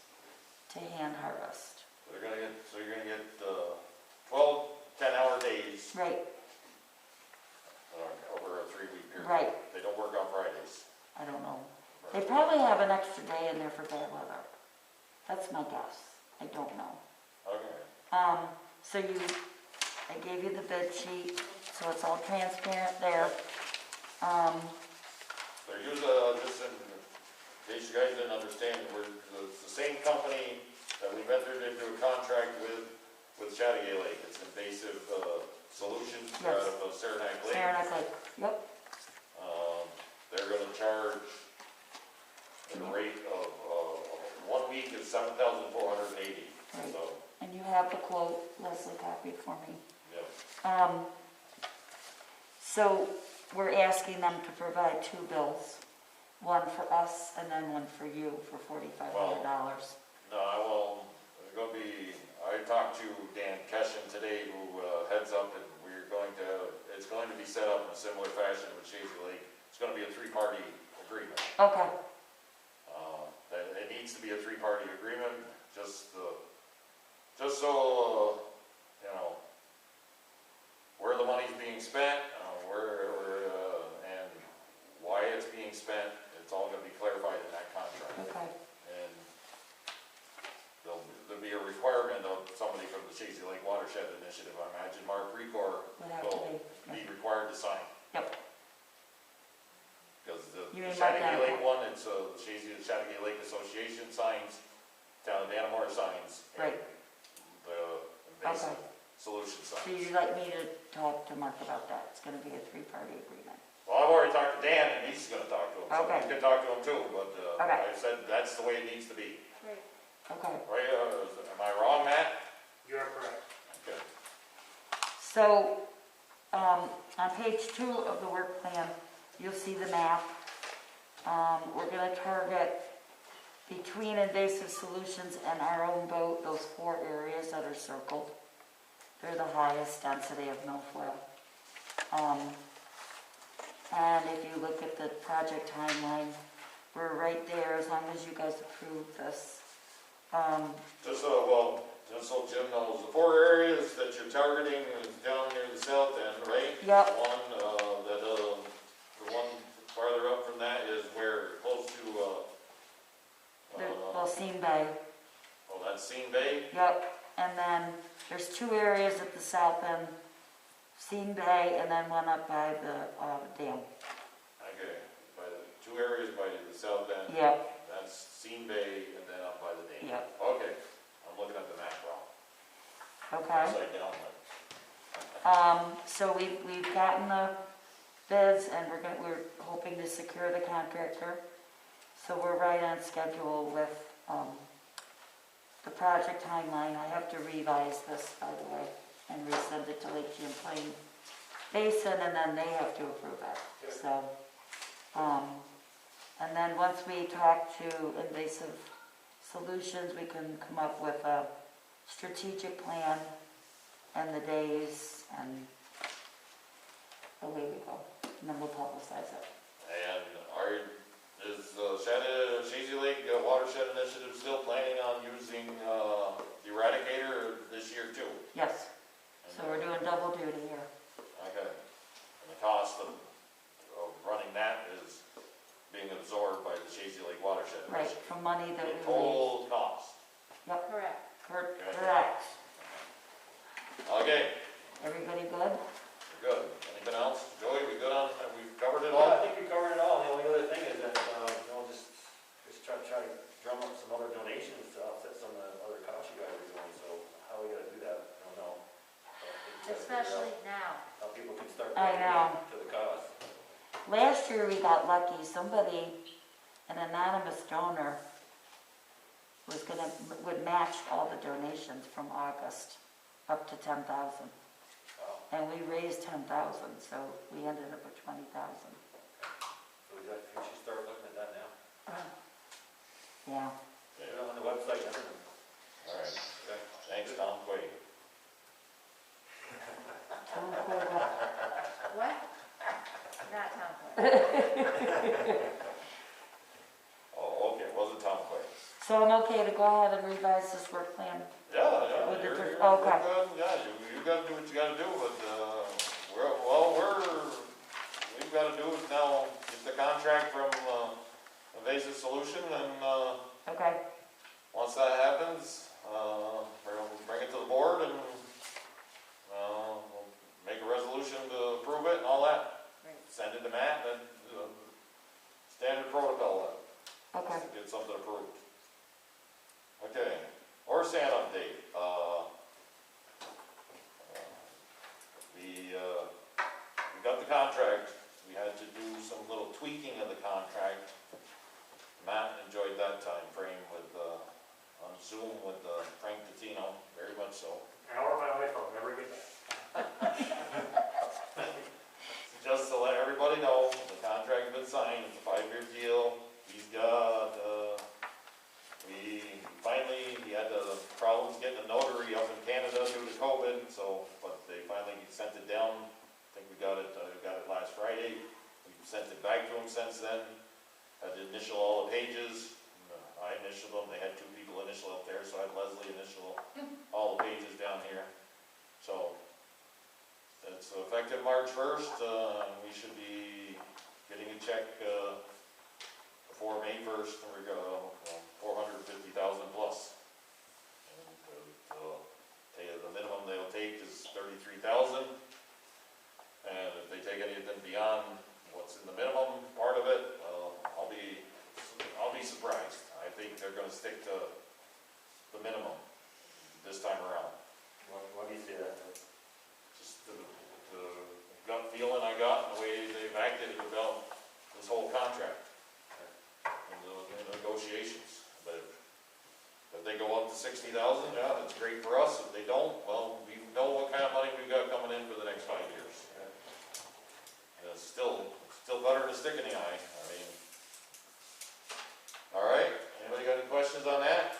to hand harvest. So you're gonna get 12 10-hour days Right, over a 3-week period. right, They don't work on Fridays. I don't know. They probably have an extra day in there for bad weather. That's my guess. I don't know. Okay. So I gave you the bid sheet, so it's all transparent there. They're using, just in case you guys didn't understand, it's the same company that we've entered into a contract with Chattagay Lake. It's Invasive Solutions out of Saranac Lake. Saranac Lake, yep. They're gonna charge at a rate of, 1 week is $7,480. Right. So, And you have the quote, Leslie copied for me. yeah. So we're asking them to provide 2 bills, one for us and then one for you for $4,500. No, it's gonna be, I talked to Dan Keshen today, who heads up, and it's going to be set up in a similar fashion with Chazy Lake. It's gonna be a 3-party agreement. Okay, It needs to be a 3-party agreement, just so, where the money's being spent, and why it's being spent, it's all gonna be clarified in that contract. okay, And there'll be a requirement of somebody from the Chazy Lake Watershed Initiative. I imagine Mark Recor would have to will be. be required to sign. Yep. Because the You mean Mark Chattagay Lake Dannemora? one, it's the Chattagay Lake Association signs, Town of Dannemora signs. and Right. The Invasive Okay. Solution So signs. you'd like me to talk to Mark about that? It's gonna be a 3-party agreement. Well, I've already talked to Dan, and he's gonna talk to him, so Okay. you can talk to him too, but Okay. I said that's the way it needs to be. Okay, Right, am I wrong, Matt? You are correct. Okay. so, on page 2 of the work plan, you'll see the map. We're gonna target between Invasive Solutions and our own boat, those 4 areas that are circled. They're the highest density of milfoil. And if you look at the project timeline, we're right there as long as you guys approve this. Just so Jim knows, the 4 areas that you're targeting is down near the south end, right? Yep. The one farther up from that is where, close to, Seam Bay, that's Seam Bay? yep. And then there's 2 areas at the south end, Seam Bay, and then one up by the dam. Okay, by the 2 areas by the south end. Yep, That's Seam Bay and then up by the dam. yep, Okay, I'm looking at the map wrong. okay. Upside down, So we've gotten the bids and we're hoping to secure the contractor. So we're right on schedule with, the project timeline. I have to revise this, by the way, and resend it to Lake Champlain Basin, and then they have to approve it. So, and then once we talk to Invasive Solutions, we can come up with a strategic plan and the days and away we go. And then we'll publicize it. And is Chazy Lake Watershed Initiative still planning on using the Eradicator this year too? Yes, so we're doing double duty here. Okay. And the cost of running that is being absorbed by the Chazy Lake Watershed Right, Initiative? from money that The we raise. total cost. Yep, Correct. correct. Okay, Everybody good? good. Anything else? Joey, we good on, we've covered it Well, I all? think we covered it all. The only other thing is that, just try to drum up some other donations to offset some of the other costs you guys are doing, so how we gotta do that, I don't know. So I think we gotta figure Especially out now. how people can start I paying know. to the cost. Last year we got lucky, an anonymous donor would match all the donations from August up to 10,000. And we raised 10,000, so we ended up with 20,000. So we should start looking at that now. Yeah. Put it on the website and everything. All right. Okay. Thanks, Tom Quay. Tom Quay. What? Not Tom Quinn. Oh, okay, it wasn't Tom Quay. So I'm okay to go ahead and revise this work plan? Yeah, With the you're diff- good, okay. yeah, you gotta do what you gotta do, but, we've gotta do is now get the contract from, Invasive Solution, and, Okay, once that happens, we'll bring it to the board and, we'll make a resolution to approve it and all that. Right. Send it to Matt, and, standard protocol, okay. to get something approved. Okay, sand update, we got the contract, we had to do some little tweaking of the contract. Matt enjoyed that time frame with, on Zoom with Frank Tatino, very much so. Hour of my life, I'll never get back. Just to let everybody know, the contract's been signed, it's a 5-year deal. He's got, he had problems getting a notary up in Canada due to COVID, so, but they finally sent it down. I think we got it last Friday. We sent it back to him since then. Had to initial all the pages. I initialed them, they had 2 people initial up there, so I had Leslie initial all the pages down here. So, it's effective March 1st, we should be getting a check, before May 1st, and we're going, 450,000 plus. And, the minimum they'll take is 33,000, and if they take anything beyond what's in the minimum part of it, I'll be surprised. I think they're gonna stick to the minimum this time around. Why do you say that? Just the gut feeling I got and the way they've acted about this whole contract and the negotiations. But if they go up to 60,000, yeah, that's great for us. If they don't, well, we know what kind of money we've got coming in for the next 5 years. And it's still better than a stick in the eye. I mean, all right, anybody got any questions on that?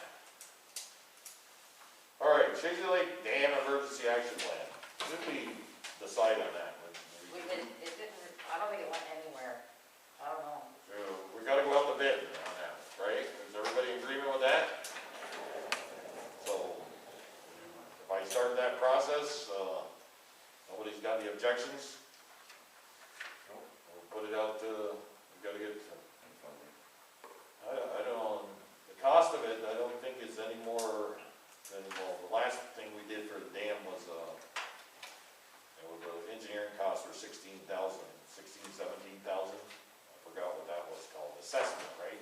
All right, Shady Lake Dam Emergency Action Plan. Did we decide on that? We didn't, I don't think it went anywhere. I don't know. So we gotta go out to bid on that, right? Is everybody in agreement with that? So, if I start that process, nobody's got any objections? We'll put it out to, we gotta get, I don't know, the cost of it, I don't think is any more than, well, the last thing we did for the dam was, the engineering costs were 17,000. I forgot what that was called, assessment, right?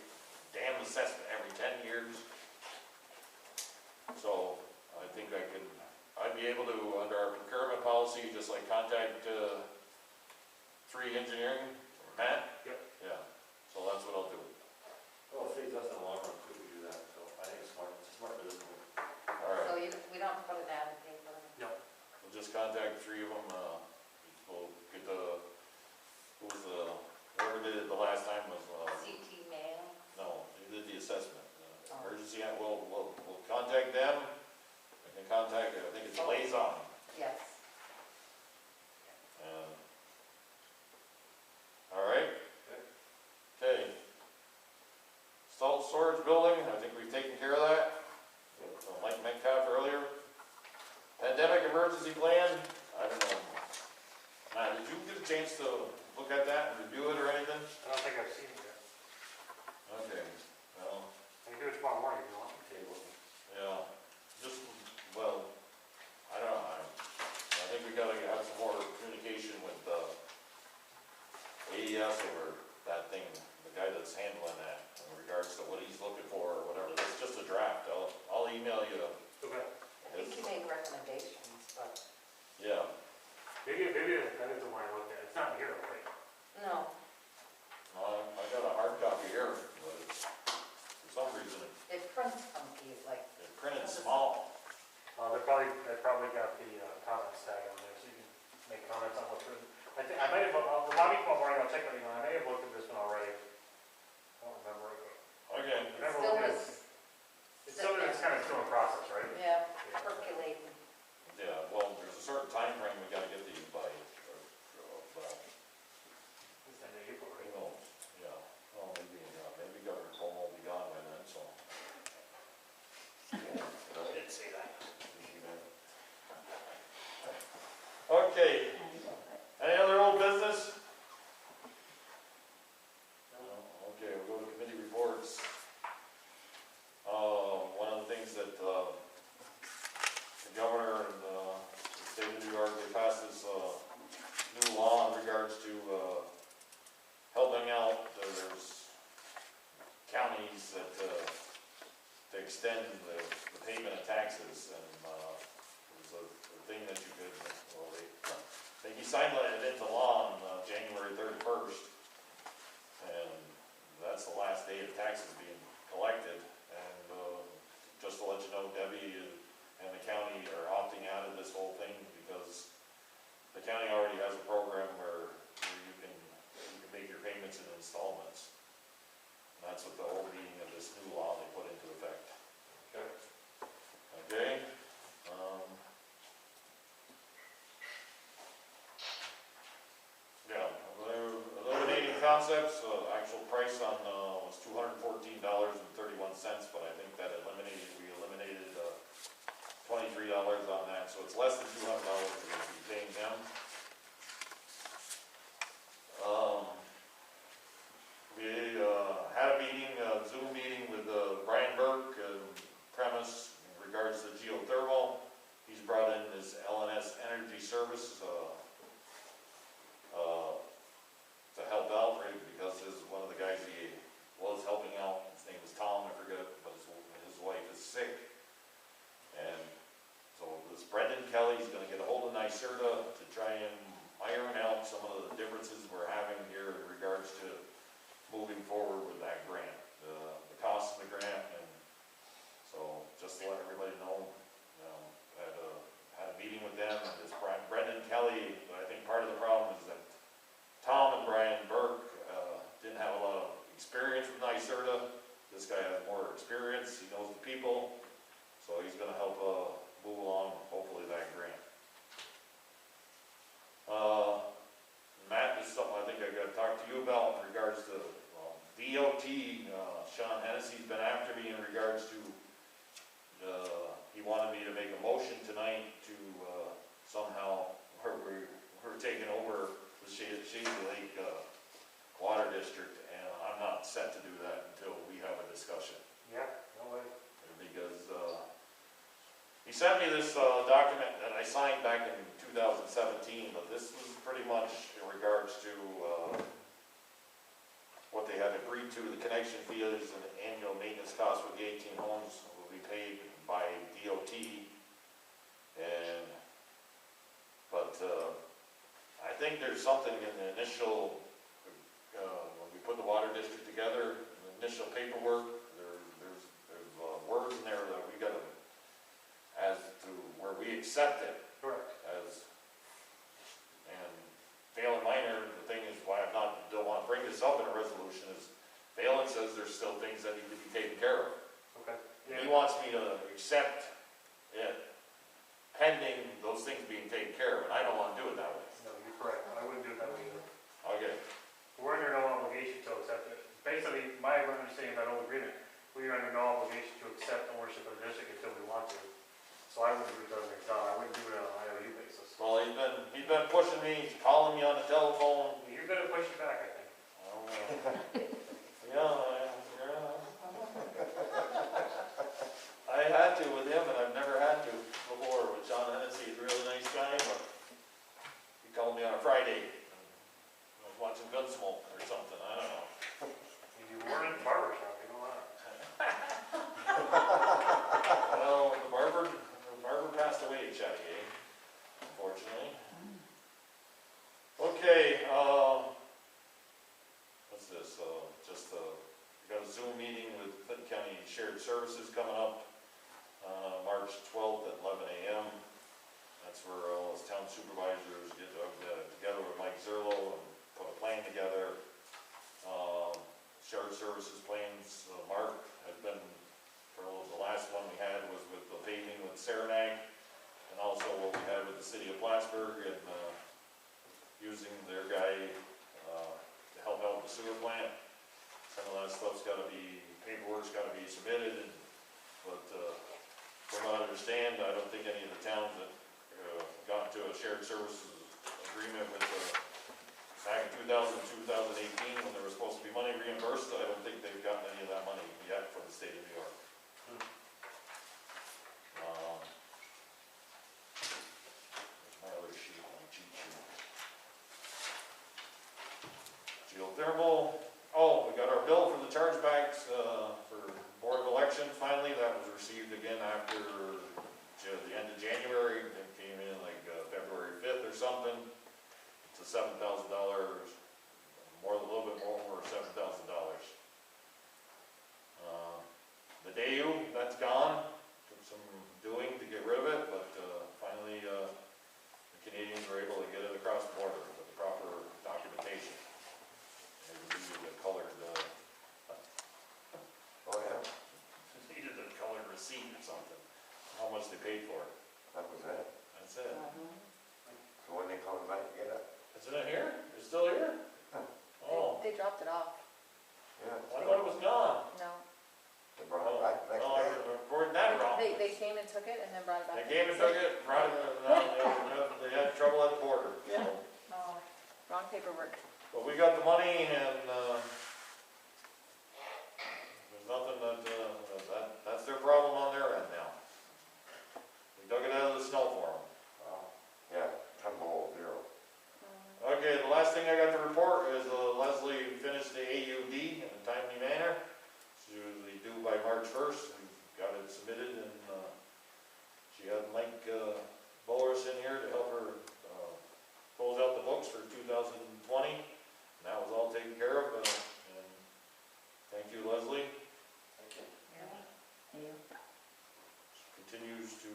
Dam assessment every 10 years. So, I think I'd be able to, under our procurement policy, just like contact, 3 engineering, Matt? Yep. Yeah, so that's what I'll do. Well, it saves us in the long run too, we do that, so I think it's smart, it's a smart business move. All right. So we don't have to put an ad in the paper? No. We'll just contact 3 of them, we'll get whoever did it the last time was, CT mail? no, they did the assessment. Oh. Emergency, we'll contact them, we can contact, I think it's Liaison. Yes. All right? Okay. Salt storage building, I think we've taken care of that. Mike Metcalf earlier. Pandemic emergency plan, I don't know. Matt, did you get a chance to look at that and review it or anything? I don't think I've seen it yet. Okay, well, I can do it tomorrow morning if you want. yeah, just, well, I don't know, I think we gotta have some more communication with, AES over that thing, the guy that's handling that, in regards to what he's looking for or whatever. It's just a draft, I'll email you. Okay. I think he made recommendations, but Yeah, Maybe that is the one I looked at. It's not here, right? no, I got a hard copy here, but it's, for some reason, it prints funky, like. it printed small. They probably got the comments tag on there, so you can make comments on what's written. I think, I might have, remind me tomorrow morning, I'll check my email. I may have looked at this one already. I don't remember it, but Okay, I never Still looked at it. was, It's something that's kind of still in process, right? yeah, percolating. Okay, any other old business? No, okay, we'll go to committee reports. One of the things that, the governor and, the state of New York, they passed this, new law in regards to, helping out, there's counties that, to extend the payment of taxes, and, there's a thing that you could, well, he signed it into law on, January 31st, and that's the last day of taxes being collected, and, just to let you know, Debbie and the county are opting out of this whole thing, because the county already has a program where you can make your payments in installments. And that's what the whole meaning of this new law they put into effect. Okay. Okay? Yeah, eliminating concepts, actual price on, was $214.31, but I think that we eliminated, $23 on that, so it's less than $200 we're gonna be paying them. We, had a meeting, Zoom meeting with, Brian Burke, premise in regards to geothermal. He's brought in his LNS Energy Service, to help out, right, because this is one of the guys he was helping out, his name is Tom, I forget, but his wife is sick. And so this Brendan Kelly's gonna get a hold of NYSERDA to try and iron out some of the differences we're having here in regards to moving forward with that grant, the cost of the grant, and so just to let everybody know, had a meeting with them, and this Brendan Kelly, I think part of the problem is that Tom and Brian Burke, didn't have a lot of experience with NYSERDA. This guy has more experience, he knows the people, so he's gonna help, move along, hopefully, that grant. Matt, this is something I think I gotta talk to you about in regards to, DOT, Sean Hennessy's been after me in regards to, he wanted me to make a motion tonight to, somehow, we're taking over the Shady Lake, Water District, and I'm not set to do that until we have a discussion. Yeah, no way. Because, he sent me this, document that I signed back in 2017, but this was pretty much in regards to, what they had agreed to, the connection fees and annual maintenance costs with the 18 homes will be paid by DOT. But I think there's something in the initial, when we put the water district together, the initial paperwork, there's words in there that we gotta, as to where we accept it. Correct. And Phelan Minor, the thing is why don't want to bring this up in a resolution is Phelan says there's still things that need to be taken care of. Okay. He wants me to accept it pending those things being taken care of, and I don't want to do it that way. No, you're correct. I wouldn't do it that way either. Okay. We're under no obligation to accept it. Basically, my understanding of that old agreement, we are under no obligation to accept ownership of the district until we want to. So I wouldn't do it as an I wouldn't do it on an IOU basis. Well, he's been pushing me, calling me on the telephone. You're gonna push it back, I think. I had to with him, and I've never had to before with Sean Hennessy. He's a really nice guy, but he called me on a Friday. I was watching Gunsmoke or something, I don't know. You weren't in the barber shop, you know that. Well, the barber passed away at Chattier, unfortunately. Okay, what's this? We got a Zoom meeting with Clinton County Shared Services coming up, March 12th at 11 a.m. That's where all those town supervisors get together with Mike Zerlo and put a plan together. Shared Services plans, Mark has been, for the last one we had was with the paving with Saranac, and also what we had with the city of Plattsburgh, and using their guy to help out with the sewer plant. Some of that stuff's gotta be, paperwork's gotta be submitted, but from what I understand, I don't think any of the towns that got into a shared services agreement with, back in 2018, when there was supposed to be money reimbursed. I don't think they've gotten any of that money yet from the state of New York. There's my other sheet, my cheat sheet. Geothermal, oh, we got our bill for the chargebacks, for Board of Election finally. That was received again after the end of January. It came in like February 5th or something. It's a $7,000, more, a little bit more, $7,000. The DAU, that's gone. Took some doing to get rid of it, but finally the Canadians were able to get it across the border with the proper documentation. They needed the colored, Oh, yeah, needed the colored receipt or something. How much they paid for it. that was it. That's it. So when they come back to get it, Isn't it here? It's still here? Oh, They dropped it off. yeah, I thought it was gone. No. they brought it back the next Oh, day. I'm recording that wrong. They came and took it and then brought it They back. came and took it, brought it, they had trouble at the border. Yeah. So, Oh, wrong paperwork. but we got the money and, there's nothing that's their problem on their end now. We dug it out of the snow for them. Yeah, 10 below 0. Okay, the last thing I got to report is Leslie finished the AUD in a timely manner. It's usually due by March 1st. We got it submitted and she had Mike Boris in here to help her close out the books for 2020. And that was all taken care of. And thank you, Leslie. Thank you. Yeah. She continues to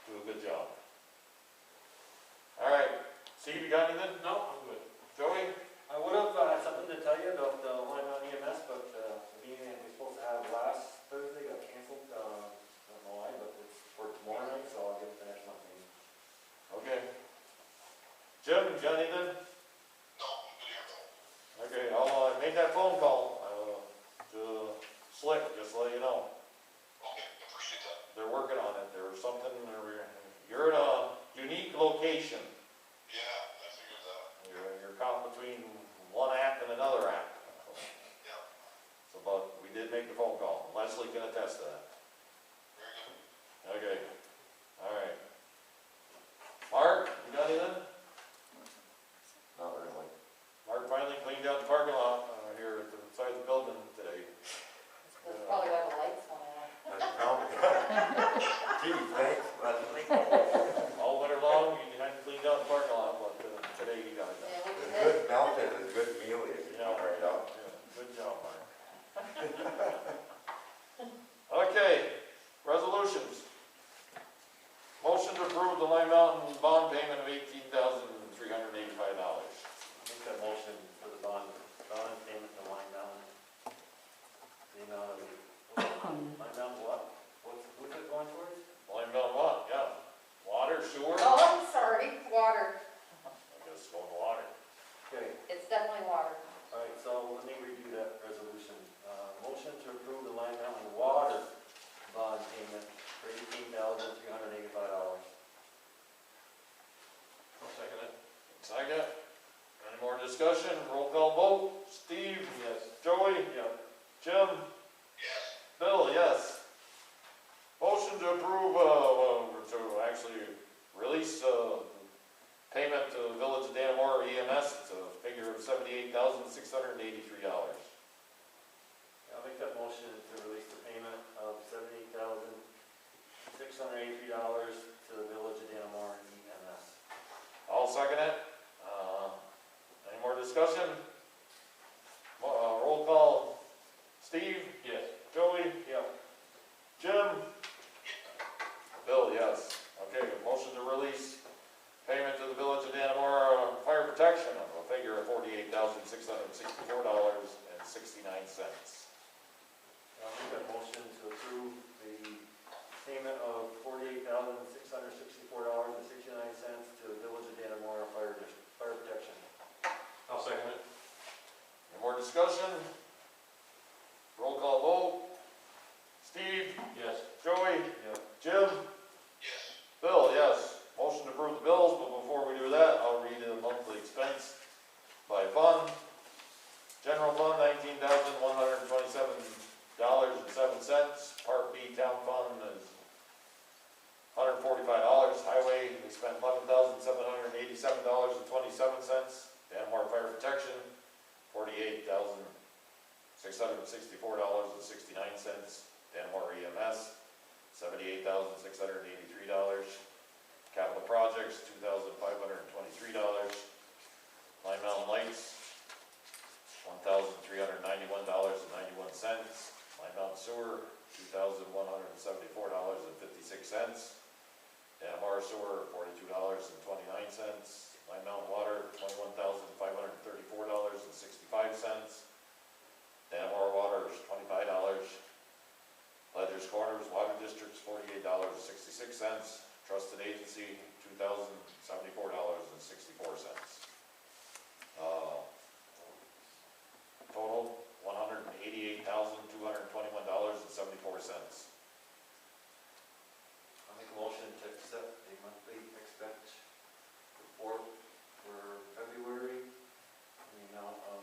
do a good job. All right, Steve, you got anything? No, I'm good. Joey? I would have had something to tell you about the line on EMS, but the meeting we were supposed to have last Thursday got canceled. I don't know why, but it's for tomorrow night, so I'll get it the next month meeting. Okay. Jim, you got anything? No, I'm good here, though. Okay, I'll make that phone call to Slick, just to let you know. Okay, appreciate that. They're working on it. There's something, you're in a unique location. Yeah, I figured that. You're caught between one app and another app. Yeah, So, but we did make the phone call. Leslie can attest to that. very good. Okay, all right. Mark, you got anything? Not really. Mark finally cleaned out the parking lot here at the side of the building today. That's probably why the lights went on. Gee, thanks, Leslie. All winter long, you hadn't cleaned out the parking lot, but today you got it done. Yeah, we It's did. good melted, it's good meal, you can Yeah, right up. yeah, good job, Mark. Okay, resolutions. Motion to approve the Lime Mountain bond payment of $18,385. Make that motion for the bond payment to Line Mountain. The amount of, Line Mountain what? What's it going towards? Lime Mountain what? Yeah, water, sewer? Oh, I'm sorry, water. I guess it's going to water. Okay, It's definitely water. all right, so let me redo that resolution. Motion to approve the Line Mountain water bond payment for $18,385. I'll second it. Second. Any more discussion? Roll call vote. Steve? Yes. Joey? Yep. Jim? Yes, Bill, yes. Motion to approve, to actually release payment to the Village of Dannemora EMS. It's a figure of $78,683. I'll make that motion to release the payment of $78,683 to the Village of Dannemora EMS. I'll second it. Any more discussion? Roll call. Steve? Yes. Joey? Yep. Jim? Bill, yes. Okay, motion to release payment to the Village of Dannemora fire protection of a figure of $48,664.69. I'll make that motion to approve the payment of $48,664.69 to the Village of Dannemora Fire Protection. I'll second it. Any more discussion? Roll call vote. Steve? Yes. Joey? Yep. Jim? yes, Bill, yes. Motion to approve the bills, but before $45. Highway, we spent $11,787.27. Dannemora Fire Protection, $48,664.69. Dannemora EMS, $78,683. Capital Projects, $2,523. Line Mountain Lights, $1,391.91. Line Mountain Sewer, $2,174.56. Dannemora Sewer, $42.29. Line Mountain Water, $21,534.65. Dannemora Water is $25. Ledger's Corners Water District's $48.66. Trusted Agency, $2,074.64. Total, $188,221.74. I'll make a motion to accept the monthly expense report for February in the amount of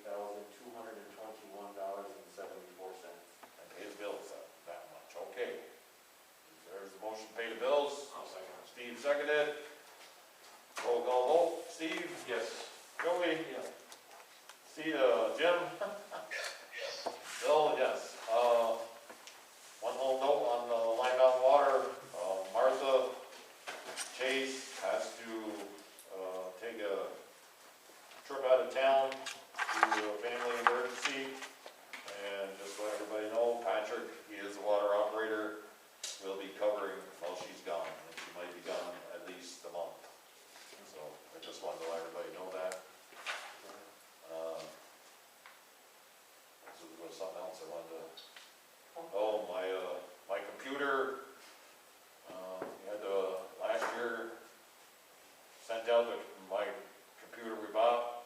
$188,221.74. And pay the bills that much, okay. There's the motion, pay the bills. I'll second it. Steve seconded. Roll call vote, Steve? Yes. Joey? Yeah. See, Jim? Bill, yes. One little note on the Line Mountain Water, Martha Chase has to, take a trip out of town to a family emergency. And just to let everybody know, Patrick, he is the water operator, will be covering while she's gone. And she might be gone at least a month. So I just wanted to let everybody know that. There was something else I wanted to, my computer, we had last year sent out my computer we bought,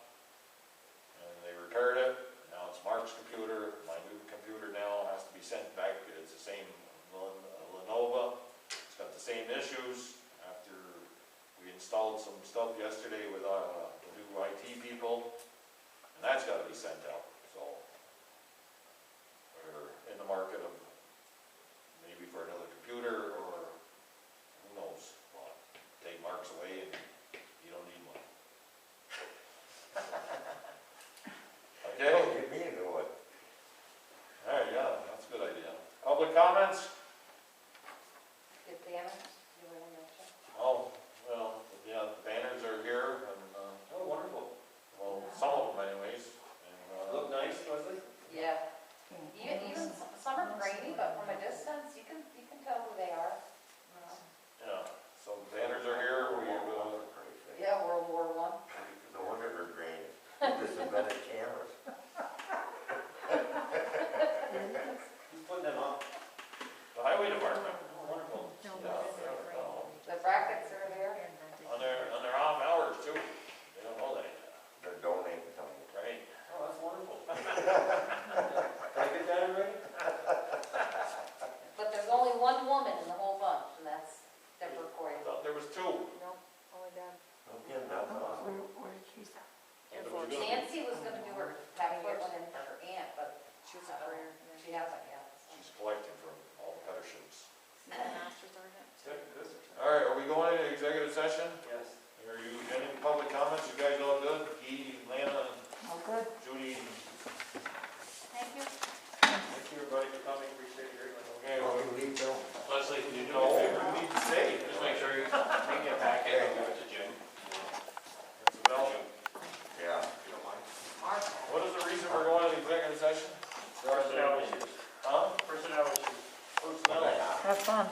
and they repaired it. Now it's Mark's computer. My new computer now has to be sent back. It's the same Lenovo. It's got the same issues. After we installed some stuff yesterday with the new IT people, and that's got to be sent out. So we're in the market of maybe for another computer, or who knows what. Take Mark's away and you don't need one. Okay? Give me a good one. All right, yeah, that's a good idea. Public comments? Did banners, you want to mention? Oh, well, yeah, the banners are here, and, Oh, wonderful. well, some of them anyways. And, Look nice, Leslie? Yeah. Even some are grainy, but from a distance, you can tell who they are. yeah, so the banners are here. Yeah, World War I. No wonder they're green. This is better cameras. Who's putting them on? The highway department, Oh, wonderful. The brackets are there. on their off hours too. They don't know that yet, They're donating something. right? Oh, that's wonderful. Did I get that already? But there's only one woman in the whole bunch, and that's Deborah Coy. I thought there was two. Nope, only done. Okay, that's awesome. Where did she stop? Nancy was gonna do her, have her get one in for her aunt, but She was a career. she hasn't yet. She's collecting from all the petter shoots. Master's sergeant. All right, are we going into executive session? Yes. Are you, any public comments? You guys all good? Guy, Lana, Oh, good. Judy? Thank you. Thank you, everybody, for coming. Appreciate it very much. Okay, well, You leave, Bill? Leslie, can you do no, me a favor? you need to stay. Just make sure you bring me a packet and give it to Jim. That's about it. Yeah. If you don't mind. What is the reason we're going to executive session? Personnel issues. Huh? Personnel issues. Personnel. Have fun.